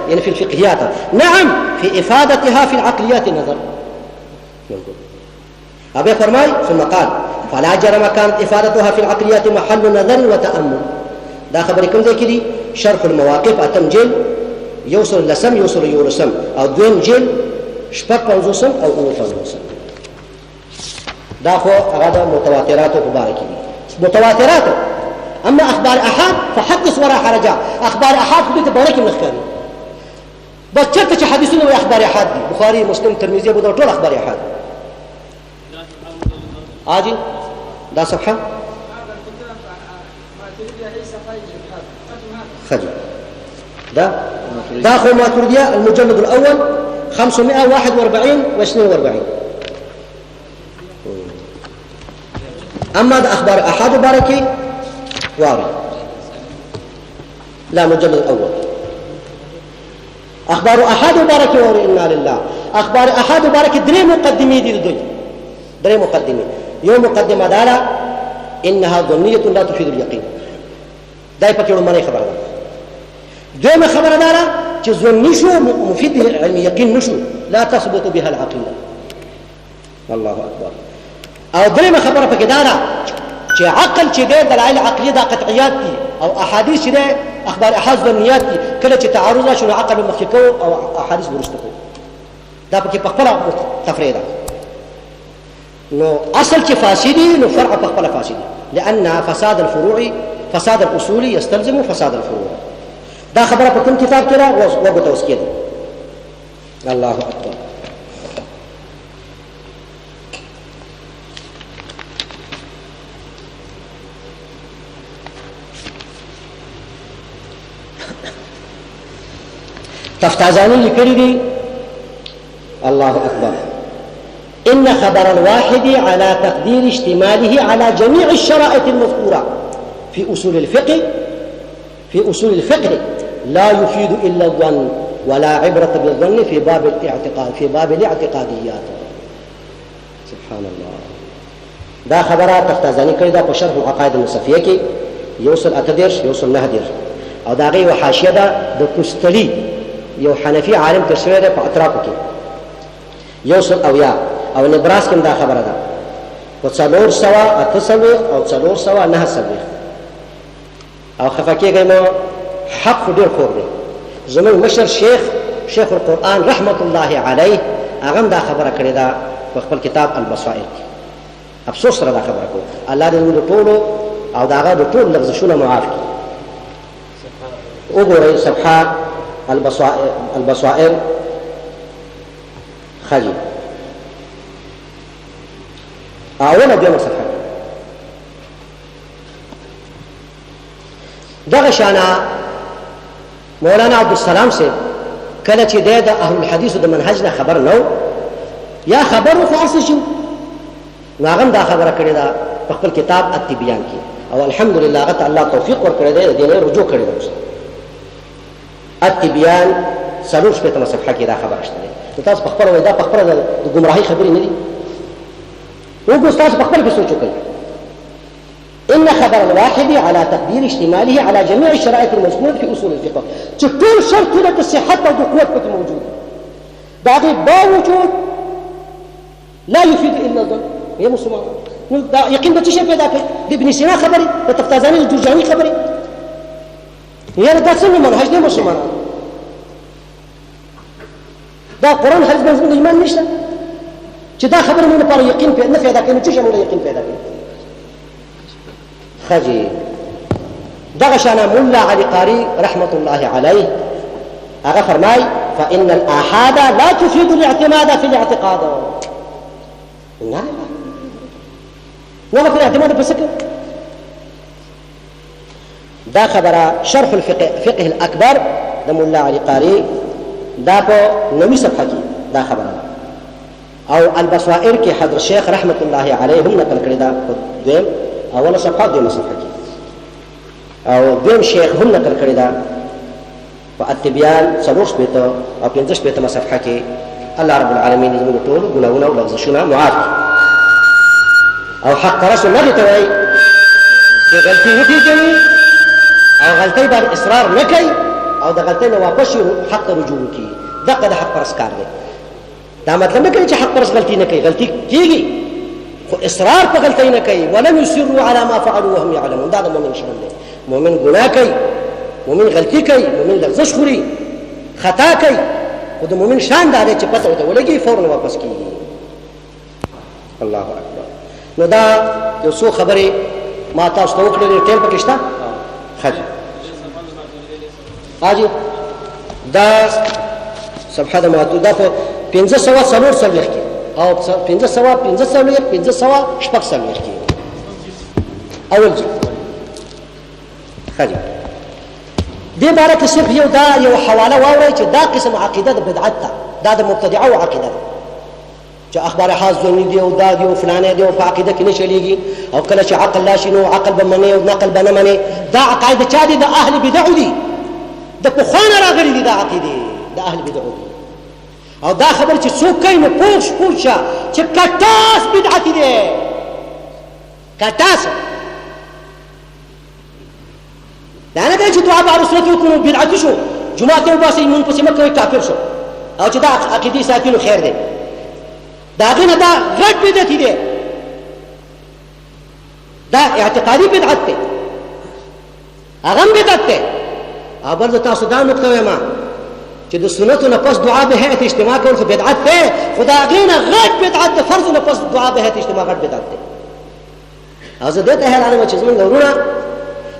يعني في الفقهيات نعم في افادتها في العقليات النظر. ابي فرماي ثم قال فلا جرم كانت افادتها في العقليات محل نظر وتامل. دا خبرې کوم ځای کې دي شرح المواقف اتم جیل یوصل لسم یوصل یولسم او دویم جیل شپږ پنځوسم او اووه پنځوسم. دا خو هغه د متواتراتو په باره کې دي متواتراتو. اما اخبار احاد فحدث ولا حرج. اخبار احاد خو دې ته باره کې نه ښکاري بس چېرته چې حدیثونه وایي اخبار احاد دي بخاري مسلم ترمذي ابو داود ټول اخبار احاد. آجي دا صفحه خجل دا خو ماتريدية المجلد الأول 541 و42. أما دا أخبار أحد باركي واري لا مجلد الأول أخبار أحد باركي واري إنا لله. أخبار أحد باركي دري مقدمي دي دوي دري مقدمي يوم مقدمة دالا إنها ظنية لا تفيد اليقين داي پکې ورمنې خبره ده. دویمه خبره ده چې ظني شو مفيد علم يقين نشو لا تثبت بها العقيده. الله اکبر. او درېمه خبره پکې ده چې عقل چې ده دلایل عقليه ده قطعيات دي او احاديث چې ده اخبار احاد ظنيات دي کله چې تعارض راشي نو عقل مخکې او احاديث ورسته کوي دا پکې په خپل تفريد ده. نو اصل چې فاسدي نو فرع په خپل فاسدي لان فساد الأصول يستلزم فساد الفروع. دا خبره په کوم کتاب کې را وګورئ اوس کې الله اکبر. تفتازاني لیکلي دي الله أكبر إن خبر الواحد على تقدير اشتماله على جميع الشرائط المذكورة في أصول الفقه لا يفيد إلا الظن ولا عبرة بالظن في باب الاعتقاديات. سبحان الله. دا خبره تفتازاني کړې ده په شرح العقائد النصفیه کې یوصل 18 یوصل 9 او دا غي وحاشیه ده د کوستلي یو حنفي عالم تر شوی ده په اطرافو کې یوصل او نبراس کې دا خبره ده په 400 او 409 او خفکیږي نو حق ډیر خور دی. زمون مشر شیخ القرآن رحمت الله علیه هغه دا خبره کړې ده په خپل کتاب البصائر کې. افسوس سره دا خبره کو الله دې موږ ټول او دا هغه ټول لغزشونه معاف کړي. وګورئ صفحه البصائر خجي اوله دیمه صفحه دغه شانا مولانا عبدالسلام سے کله چې د اهل الحديث د منهجنا خبر نو یا خبرو خاص شو ناغم دا خبره کړی دا په خپل کتاب التبیان کې او الحمدلله غته الله توفیق ورکړی دی د دې رجوع کړی دی. التبیان سلوش په صفحه کې دا خبره شته نو تاسو په خپل وای دا په خپل د ګمراهۍ خبرې نه دي. وګورئ تاسو په خپل کې سوچ وکړئ. إن خبر الواحد على تقدير اشتماله على جميع الشرائط المذكورة في أصول الفقه كل شرط لك الصحة والقوة موجود بعد باوجود لا يفيد إلا الظن يا مسلمان يقين بتشي في ذاك ابن سينا خبري وتفتازاني الجرجاني خبري يا رجال سنو منهج ده مسلمان ده قرآن حديث من الإيمان نشته كذا خبر من بار يقين في نفي ذاك إنه تشي من يقين في ذاك خجي دغشنا ملا علي قاري رحمة الله عليه أغفر ماي فإن الآحاد لا تفيد الاعتماد في الاعتقاد. نعم في الاعتماد بسكر دا خبر شرح الفقه الأكبر دا ملا علي قاري دا په نوي صفحه کې دا خبره او البصائر کې حضرت الشيخ رحمة الله عليه هم نقل کړی دا دویم اوله صفحه دویمه صفحه کې او دویم شیخ هم نقل کړی دا په التبیان 3 او 15 صفحه کې الله رب العالمین زموږ ټول ګناهونه او لغزشونه معاف او حق رسول نه دی وایي چې غلطي وکړي او غلطي باندې اصرار نه کوي او د غلطۍ نه واپس حق رجوع کوي دغه د حق پرس کار دی. دا مطلب نه کوي چې حق پرس غلطي نه کوي غلطي کیږي خو اصرار په غلطۍ نه کوي ولم يصروا على ما فعلوا وهم يعلمون. دا د مؤمن شان دی. مؤمن ګناه کوي مؤمن غلطي کوي مؤمن لغزش خوري خطا کوي او د مؤمن شان دا دی چې پته ورته ولګي فورا واپس کیږي. الله اکبر. نو دا یو څو خبرې ما تاسو ته وکړلې ټیم پکې شته خاجي حاجی دا صفحه د ماتو دا په 1500 کې او 1500 کې اول ځل خاجي دې باره کې صرف یو حواله واورئ چې دا قسم عقیده د بدعت دا د مبتدعه او عقیده چې اخبار حاضر دي او دا دي او فلانه دي او په عقیده کې نه چلیږي او کله چې عقل لا شي نو عقل به مني او نقل به نه مني. دا عقاید چا دي د اهل بدع دي د پخوانه راغلي دي دا عقیده د اهل بدع دي او دا خبر چې څوک کوي نو پوښ چې کټاس بدعت دي کټاس دا نه دی چې دعا به رسول وکړو بدعت شو جمعه ته وباسي مونږ په سیمه کې کافر شو او چې دا عقیده ساتلو خیر دی. دا غنه دا غټ بدعت دی دا اعتقادي بدعت دی هغه بدعت دی. اول تاسو دا نقطه وایم چې د سنتو نه پس دعا به هيئت اجتماع کول خو بدعت دی خدا غنه غټ بدعت دی. فرض نه پس دعا به هيئت اجتماع غټ بدعت دی. ازه دته حیرانه چې زمونږ ورونه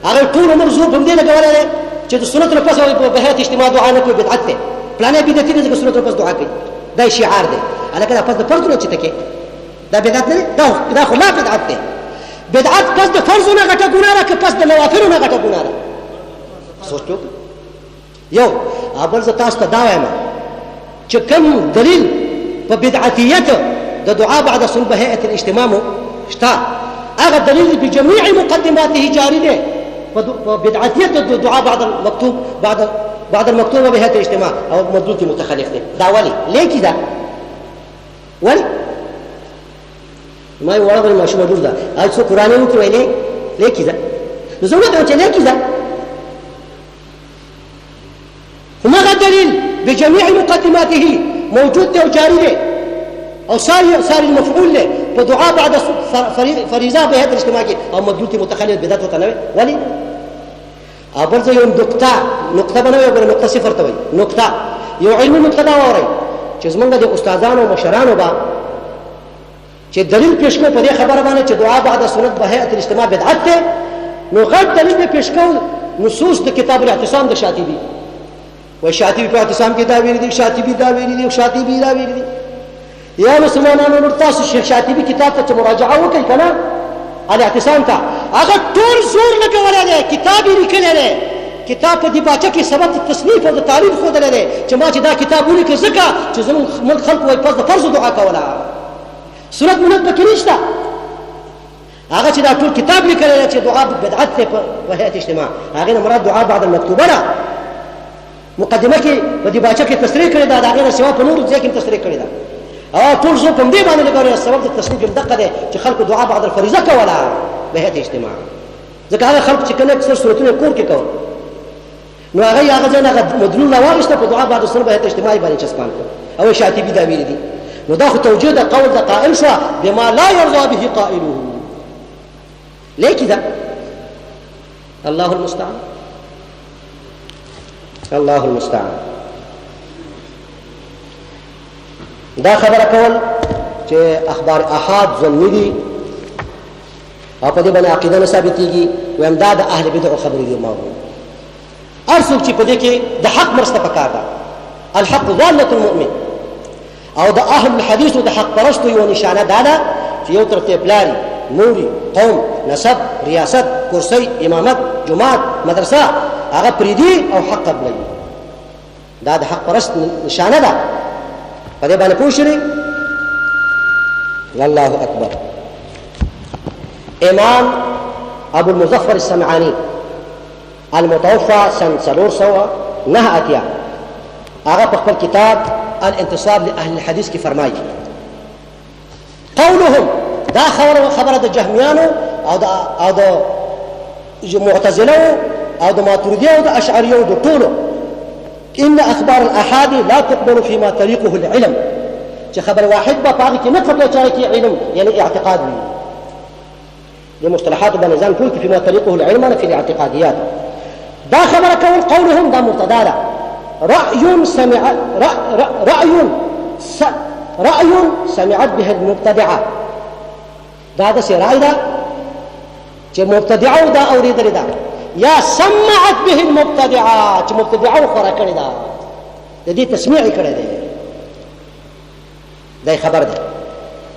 هغه ټول عمر زور په دې لګولای چې د سنتو نه پس به هيئت اجتماع دعا نه کوي بدعت دی. پلانې بدعت دي چې سنتو نه پس دعا کوي دا شعار دی. الکه دا پس د فرض نه چې تکي دا بدعت نه دا خو لا بدعت دی. بدعت پس د فرض نه غټه ګناه را که پس د نوافل نه غټه ګناه را سوچو یو بل زه تاسو ته دا وایم چې کوم دلیل په بدعتیت د دعا بعد الصلاه په هيئه الاجتماع شته هغه دلیل بجميع مقدماته جاری دی په بدعتیت د دعا بعد المكتوب به هيئه الاجتماع او مدلول کې متخلف دی دا ولي لیکي دا ولي ما یو وړاندې ماشوم ډور دا اځو قرآن یو کوي لیکي دا نو زه نو ته لیکي دا هغه دلیل بجميع مقدماته موجود دی او جاری دی او صار المفعول له په دعا بعد فريضه به هيئه الاجتماع کې او مدلول کې متخلف بدعت وته نه ولي بل زه یو نقطه بنوي او نقطه صفر ته وایي نقطه یو علمي نقطه دا وایي چې زمونږ د استادانو مشرانو با چې دلیل پیش کوي په دې خبره باندې چې دعا بعد سنت به هيئه الاجتماع بدعت ده نو غټ دلیل پیش کوي نصوص د کتاب الاعتصام د شاطبي و شاطبي په اعتصام کې دا ویلي دي شاطبي دا ویلي دي شاطبي دا ویلي دي یا مسلمانانو ورتاسو شیخ شاطبي کتاب ته مراجعه وکړئ کنه الاعتصام ته هغه ټول زور لګولای دی کتاب یې لیکلی دی کتاب په دیباچه کې سبب د تصنیف او د تعریف ښودلی دی چې ما چې دا کتاب ولیکه ځکه چې زموږ ملک خلکو وایي پس د فرض دعا کوله سنت منت پکې نشته هغه چې دا ټول کتاب لیکلی دی چې دعا بدعت دی په هیئت اجتماع هغې نه مراد دعا بعد المکتوبه ده مقدمه کې په دیباچه کې تصریح کړې ده د هغې نه سوا په نورو ځای کې تصریح کړې ده ټول زور په دې باندې لګولې سبب د تصنیف هم دقه دی چې خلکو دعا بعد الفریضه کوله به هيئه اجتماع ځکه هغه خلک چې کله اکثر صورتونه کور کې کول نو هغه ځای نه مدلول راوغېسته په دعا بعد الصلاه به هيئه اجتماع باندې چسپان کړ او شاطبي دا ویلي دي نو دا خو توجيه د قول د قائل شو بما لا يرضى به قائله ليه كده الله المستعان الله المستعان دا خبره کول چې اخبار احاد ظنی دي او په دې باندې عقیده نه ثابتېږي وایم دا د اهل بدع خبرې دي ما هر څوک چې په دې کې د حق مرسته پکار ده الحق ضالة المؤمن او د اهل الحديث د حق پرستو یو نشانه ده چې یو تر ته پلاري موري قوم نسب ریاست کرسی امامت جماعت مدرسه هغه پریدي او حق قبلي دا د حق پرست نشانه ده په دې باندې پوښتنه والله اکبر امام ابو المظفر السمعاني المتوفى سنه 309 هغه په خپل کتاب الانتصاب لاهل الحديث کې فرمایي قولهم دا خبره د جهميانو او د معتزله او د ماتريديه او د اشعريه او د ټولو ان اخبار الاحاد لا تقبل فيما طريقه العلم چې خبر واحد به پاږي کې نه قبل چا کې علم يعني اعتقاد وي د مصطلحات بنظام ټول کې فيما طريقه العلم في الاعتقاديات دا خبره قولهم دا مبتدا ده رأي سمعت به المبتدعه دا د رأي ده چې مبتدعه دا اوریدل ده یا سمعت به المبتدعه چې مبتدعه خورا کړی ده د دې تسمیع کړی ده دا خبر ده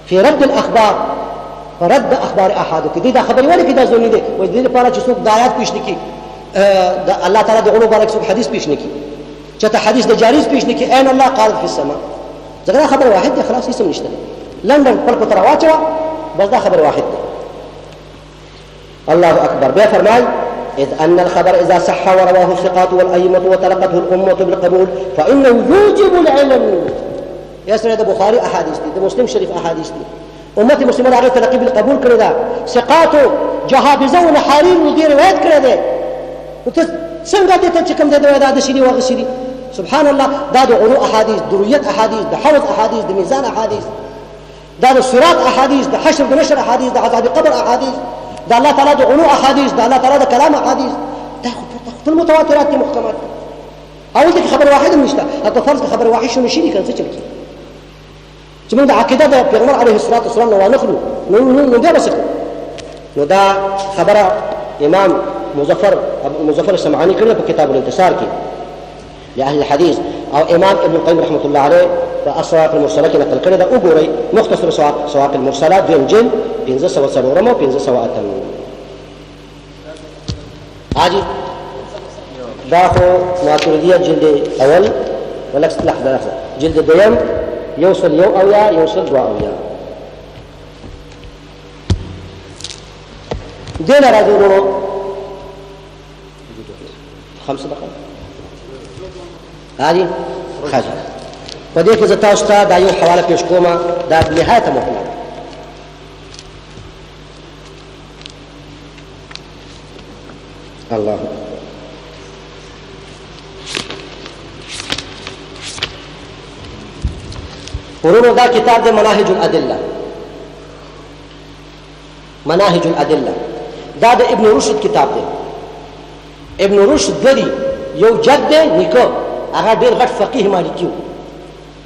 في رد الاخبار فرد اخبار احاد کې دا خبر ولې کې دا ځونی دي و دې لپاره چې څوک د آیات پیش نکي الله تعالی د علو بارک څوک حدیث پیش نکي چې حدیث د جاریز پیش نکي ان الله قال في السماء ځکه خبر واحد دی خلاص اسم نشته لندن خپل کو تر واچو بس دا خبر واحد دی الله اکبر بیا فرمای إذ أن الخبر إذا صح ورواه الثقات والأئمة وتلقته الأمة بالقبول فإنه يوجب العلم يسرد البخاري أحاديث دي مسلم شريف أحاديث دي أمة مسلمة عليه تلقي بالقبول كردا ثقات جهابزة ونحارين ودي روايات كردا څنګه دې ته چې کوم دې دا د شری واغشري سبحان الله دا د علو احاديث درويت احاديث د حوض احاديث د ميزان احاديث دا د صراط احاديث د حشر د نشر احاديث د عذاب قبر احاديث دا الله تعالی د علو احاديث دا الله تعالی د کلام احاديث دا خپل متواترات دي محکمات او دې خبر واحد نشته اته فرض خبر واحد شنو شي کنه څه چلکی چې موږ د عقیده د پیغمبر علیه الصلاه والسلام نو نخلو نو بیا بس نو دا خبره امام مظفر السمعاني کړی په کتاب الانتصار کې لاهل الحديث او امام ابن القيم رحمه الله عليه په الصواعق المرسله کې نقل کړی دا وګورئ مختصر صواعق المرسلات دویم جلد 1504 1508 حاجی دا خو ماتریدیه جلد اول ولکس لحظه جلد دویم یوصل یو اویا یوصل دوا اویا دین راځو ورو 5 دقیقې هادي خاصه په دې کې زه تاسو ته دا یو حواله پیش کوم دا نهایت مهمه الله ورونو دا کتاب د مناهج الادله مناهج الادله دا د ابن رشد کتاب دی ابن رشد دری یو جد دی نیکو هغه ډیر غټ فقيه مالکی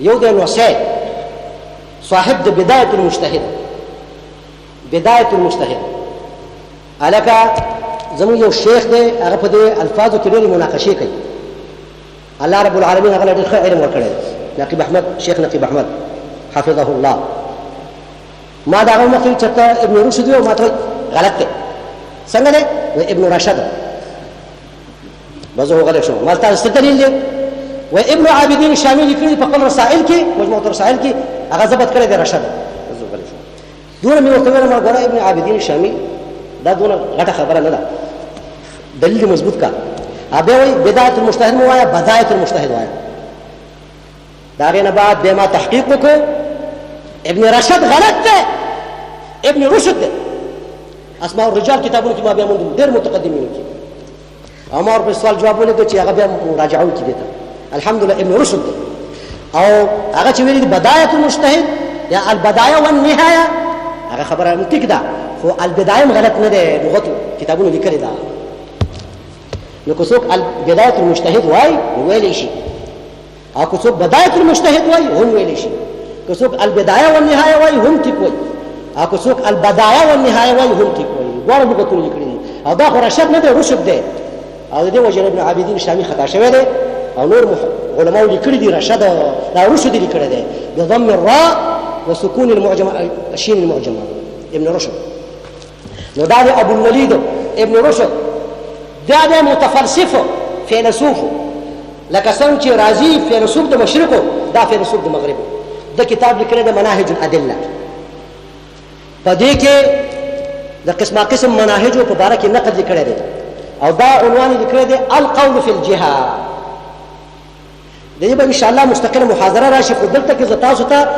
یو د نوسه صاحب د بدايه المجتهد بدايه المجتهد الکه زمو یو شیخ دی هغه په دې الفاظو کې ډېرې مناقشې کوي الله رب العالمین هغه ډېر ښه علم ورکړی نقیب احمد شیخ نقیب احمد حفظه الله ما دا هغه مخکې چېرته ابن رشد وي ما ته غلط دی څنګه دی ابن رشد بس هو غلط شو ما تاسو دلیل دی وابن عابدين الشامي لیکلي په خپل رسائل کې مجموعه رسائل کې هغه ضبط کړی دی رشد بس هو غلط شو دونه مې ورته ویل ما ګوره ابن عابدين الشامي دا دونه غټه خبره نه ده دلیل مضبوط کا ابه وی بدايه المجتهد موایا بدايه المجتهد وایا دا غنه بعد به ما تحقیق کو ابن رشد غلط ده ابن رشد ده اسماء الرجال کتابونه کې ما بیا مونږ ډېر متقدمین کې امر په سوال جوابونه کې چې هغه بیا مراجعه وکړي ته الحمدلله ابن رشد ده او هغه چې ویلي بدايه المجتهد یا البدايه والنهايه هغه خبره متک ده خو البدايه غلط نه ده لغت کتابونه لیکلي ده نو کو څوک البدايه المجتهد وای ویلی شي او کو څوک بدايه المجتهد وای هم ویلی شي کو څوک البدايه والنهايه وای هم ټیک وای او کو څوک البدايه والنهايه وای هم ټیک وای ګور لغتونه لیکلي او دا خو رشد نه ده رشد ده او دې وجه ابن عابدين الشامي خطا شوی ده او نور علماء لیکلي دي رشد دا رشد لیکلي ده بضم الراء وسكون المعجم الشين المعجم ابن رشد نو دا ابو الوليد ابن رشد دا متفلسف فیلسوف لکه څنګه چې رازي فیلسوف د مشرقو دا فیلسوف د مغربو د کتاب لیکلی د مناهج الادله په دې کې د قسمه قسم مناهجو په باره کې نقد لیکلی دی او دا عنوان لیکلی دی القول فی الجهاد د دې به ان شاء الله مستقله محاضره راشي خو دلته کې زه تاسو ته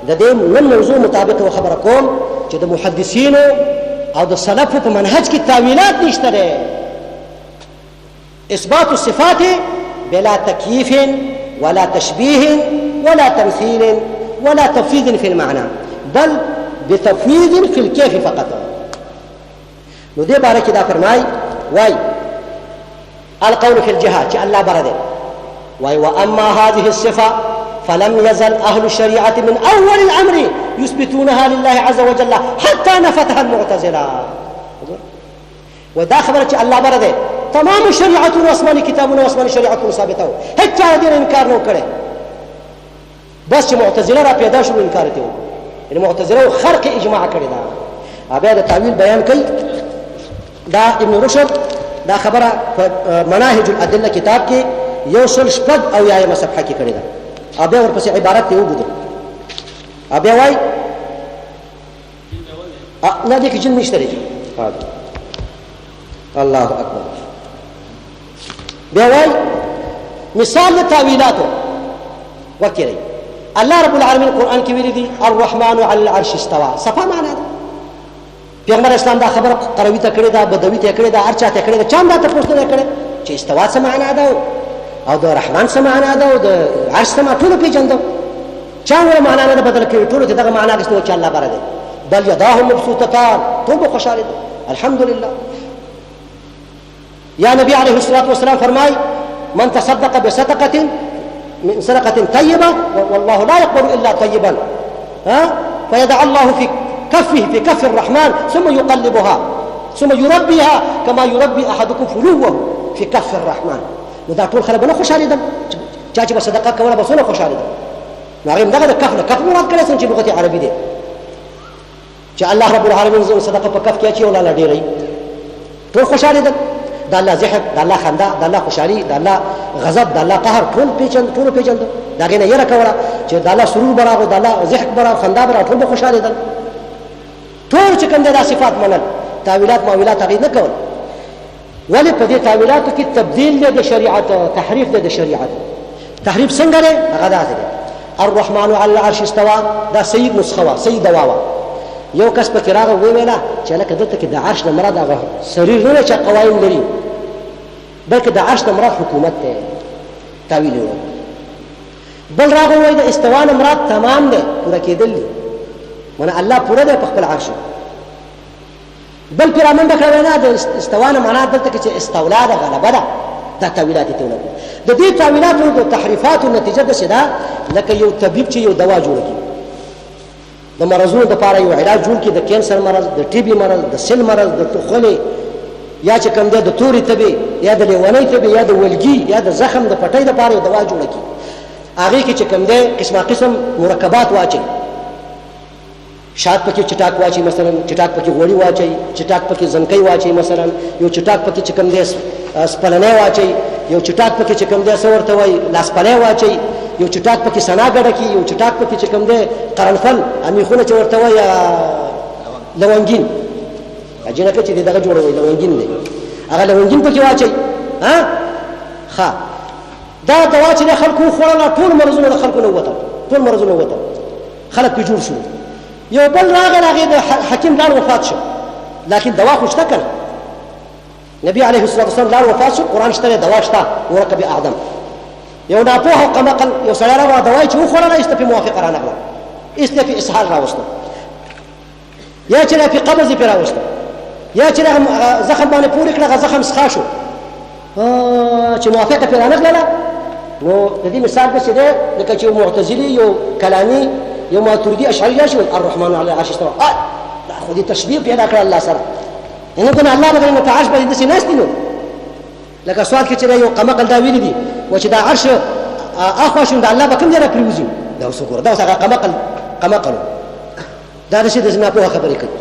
د دې نن موضوع مطابق خبره کوم چې د محدثینو او د سلفو په منهج کې تاویلات نشته دی إثبات الصفات بلا تكييف ولا تشبيه ولا تمثيل ولا تفويض في المعنى بل بتفويض في الكيف فقط نو دې باره کې دا فرمای واي القول في الجهاد چې الله برده واي واما هذه الصفه فلم يزل اهل الشريعه من اول الامر يثبتونها لله عز وجل حتى نفتها المعتزله ودا خبره چې الله برده تمام شریعتونو آسماني کتابونو آسماني شریعتونو ثابته وو هیڅ چا دې انکار نه کړي بس چې معتزله را پیدا شو انکار کوي یعنی معتزله خرق اجماع کړی دا بیا د تعویل بیان کوي دا ابن رشد دا خبره مناهج الادله کتاب کې یو سل شپږ او یایمه صفحه کې کړی دا بیا ورپسې عبارت ته وګورئ بیا وایي نه دې کې جن نشته الله اکبر بیا وایي مثال د تاویلاتو وکړئ الله رب العالمین قرآن کې ویلي دي الرحمن على العرش استوى صفه معنا ده پیغمبر اسلام دا خبر قروي ته کړی دا بدوي ته کړی دا هر چا ته کړی دا چا دا تاسو نه کړی چې استوا څه معنا ده او د رحمان څه معنا ده او د عرش څه معنا ټول پیژندو چا ول معنا نه بدل کړی ټول ته دا معنا غوښتو چې الله بره ده بل يداه مبسوطتان ټول خوشاله الحمد لله يا نبي عليه الصلاة والسلام فرماي من تصدق بصدقة من صدقة طيبة والله لا يقبل إلا طيبا فيدع الله في كفه في كف الرحمن ثم يقلبها ثم يربيها كما يربي أحدكم فلوه في كف الرحمن وذا طول خلق بنا خوش عليدا جاجب صدقة كولا بصونا خوش عليدا نعم دغه کفنه کف مراد کړي څنګه لغت عربي دي چې الله رب العالمین زو صدقه په کف کې اچي ولا ډیرې ټول خوشاله ده د الله ضحك د الله خندا د الله خوشحالي د الله غضب د الله قهر ټول پیژندو د هغې نه یره کوله چې د الله سرور به راغو د الله ضحک به راغو خندا به راغو ټول به خوشحالېدل ټول چې کوم دی دا صفات منل تاویلات ماویلات هغې نه کول ولې په دې تاویلاتو کې تبدیل دی د شریعت تحریف دی د شریعت تحریف څنګه دی هغه داسې دی الرحمن على العرش استوى دا صحیح نسخه وه صحیح دوا وه یو کس پکې راغی وویله چې هلکه دلته کې د عرش نه مراد هغه سریر نه دی چې قوایم لري بلکې د عرش نه مراد حکومت دی تاویل یې بل راغی ووایي د استوا نه مراد تمام دی پوره کېدل دي مانه الله پوره دی په خپل عرش بل پرې رامنډه کړه وینا د استوا نه معنا دلته کې چې استولا ده غلبه ده دا تاویلات یې ته د دې تاویلاتو د تحریفاتو نتیجه داسې ده لکه یو طبیب چې یو دوا جوړ کړي د مرضونو دپاره یو علاج جوړ کړي د کینسر مرض د ټي بي مرض د سل مرض د ټوخلې یا چې کوم دی د تورې تبې یا د لیونۍ تبې یا د ولګي یا د زخم د پټۍ دپاره یو دوا جوړه کړي هغې کې چې کوم دی قسمه قسم مرکبات واچوي شات پکې چټاک واچي مثلا چټاک پکې غوړي واچي چټاک پکې زنکۍ واچي مثلا یو چټاک پکې چې کوم دی سپلنی واچي یو چټاک پکې چې کوم دی څه ورته وایي لاسپلی واچي یو چټاک پکې سنا ګډه کړي یو چټاک پکې چې کوم دی قرنفل امیخونه چې ورته وایي لونګین جنکه چې دغه جوړوي لونګین دی هغه لونګین پکې واچي ښه دا دوا چې د خلکو وخوړله ټول مرضونه د خلکو نه ووتل ټول مرضونه ووتل خلک پرې جوړ شو یو بل راغی هغې د حکیم لاړ وفات شو لکن دوا خو شته که نه نبي عليه الصلاة والسلام لاړ وفات شو قرآن شته دی دوا شته مرکب اعظم یو ناپوهه او قمقل یو سړی راغله دوا یې چې وخوړله ایسته پرې موافقه رانغله ایسته پرې اسهال راوسته یا چې پرې قبض یې پرې راوسته یا چې زخم باندې پورې کړه هغه زخم سخا شو چې موافقه پرې رانغلله نو د دې مثال داسې دی لکه چې یو معتزلي یو کلامي یو ماتوریدي اشعري راشي الرحمن على العرش استوى دا خو دې تشبیه پیدا کړه الله سره نه کنه الله به نو په عرش باندې داسې ناست دي نو لکه سوال کې چې یو قمقل دا ویلي دي و چې دا عرش اخوا شو د الله به کوم ځای نه پرېوځي دا اوس وګوره دا اوس هغه قمقل دا داسې د زناپوهه خبرې کوي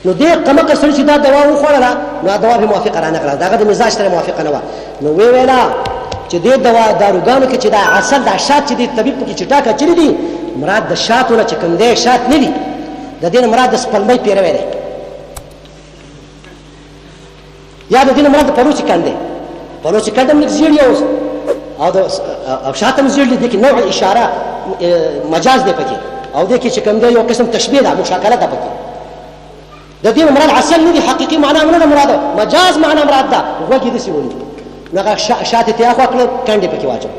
نو دې قمقل سړي چې دا دوا وخوړله نو دا دوا پرې موافقه رانغله د هغه د مزاج سره موافقه نه وه نو ویې ویله چې دې داروګانو کې چې دا اصل دا شات چې دې طبیب پکې چټاک اچلي دي مراد د شاتو نه چې کوم دی شات نه دي د دې نه مراد د سپلمۍ پیروی دی یا د دې نه مراد د پروسي کند دی پروسي کند هم لږ زیړ اوس او شات هم زیړ دی دې کې نوع اشاره مجاز دی پکې او دې کې چې کوم دی یو قسم تشبیه ده مشاکله ده پکې د دې نه مراد اصل نه دي حقیقي معنا نه ده مراد مجاز معنا مراد ده غوږ یې داسې ونیو نو هغه شات یې تیا خوا کړل کنډې پکې واچو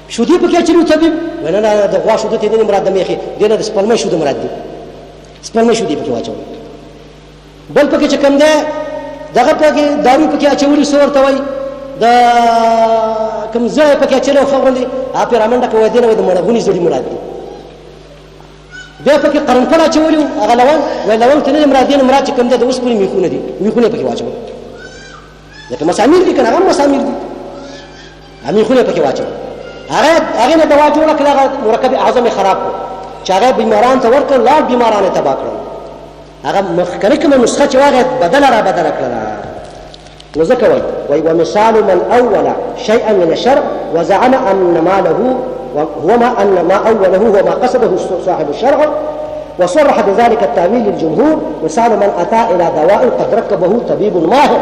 شودي پکې اچوي طبیب ویل نه د غوا شودو ته دې نه مراد د میخې دې نه د سپلمۍ شودو مراد دي سپلمۍ شودې پکې واچوي بل پکې چې کوم دی دغه پکې دارو پکې اچولي څه ورته وایي د کوم ځای پکې اچولی او ښه غوندې هغه پرې رامنډه کوي دې نه وایي د مړغوني زړي مراد دي بیا پکې قرنفل اچولي هغه لونګ وایي لونګ ته نه دي مراد دې نه مراد چې کوم دی د اوسپنې میخونه دي میخونه پکې واچوي لکه مسامیر دي که نه هغه هم مسامیر دي میخونه پکې واچوي هغې نه دوا جوړه کړه هغه مرکب اعظم یې خراب کړو چې هغه بیمارانو ته ورکړل لاړ بیماران یې تباه کړل هغه مخکنۍ کومه نسخه چې وه هغه بدله را بدله کړله نو ځکه وایي ومثال من اول شیئا من الشرع وزعم ان ما اوله هو ما قصده صاحب الشرع وصرح بذلك التأويل للجمهور مثال من أتى إلى دواء قد ركبه طبيب ماهر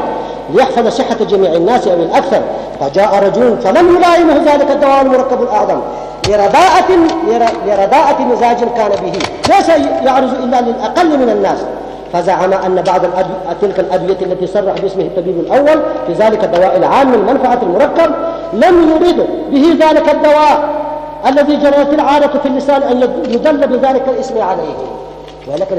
ليحفظ صحة جميع الناس أو الأكثر فجاء رجل فلم يلائمه ذلك الدواء المركب الأعظم لرداءة مزاج كان به ليس يعرض إلا للأقل من الناس فزعم أن بعض تلك الأدوية التي صرح باسمه الطبيب الأول في ذلك الدواء العام المنفعة المركب لم يريد به ذلك الدواء الذي جرت العادة في اللسان أن يدل بذلك الاسم عليه ولكن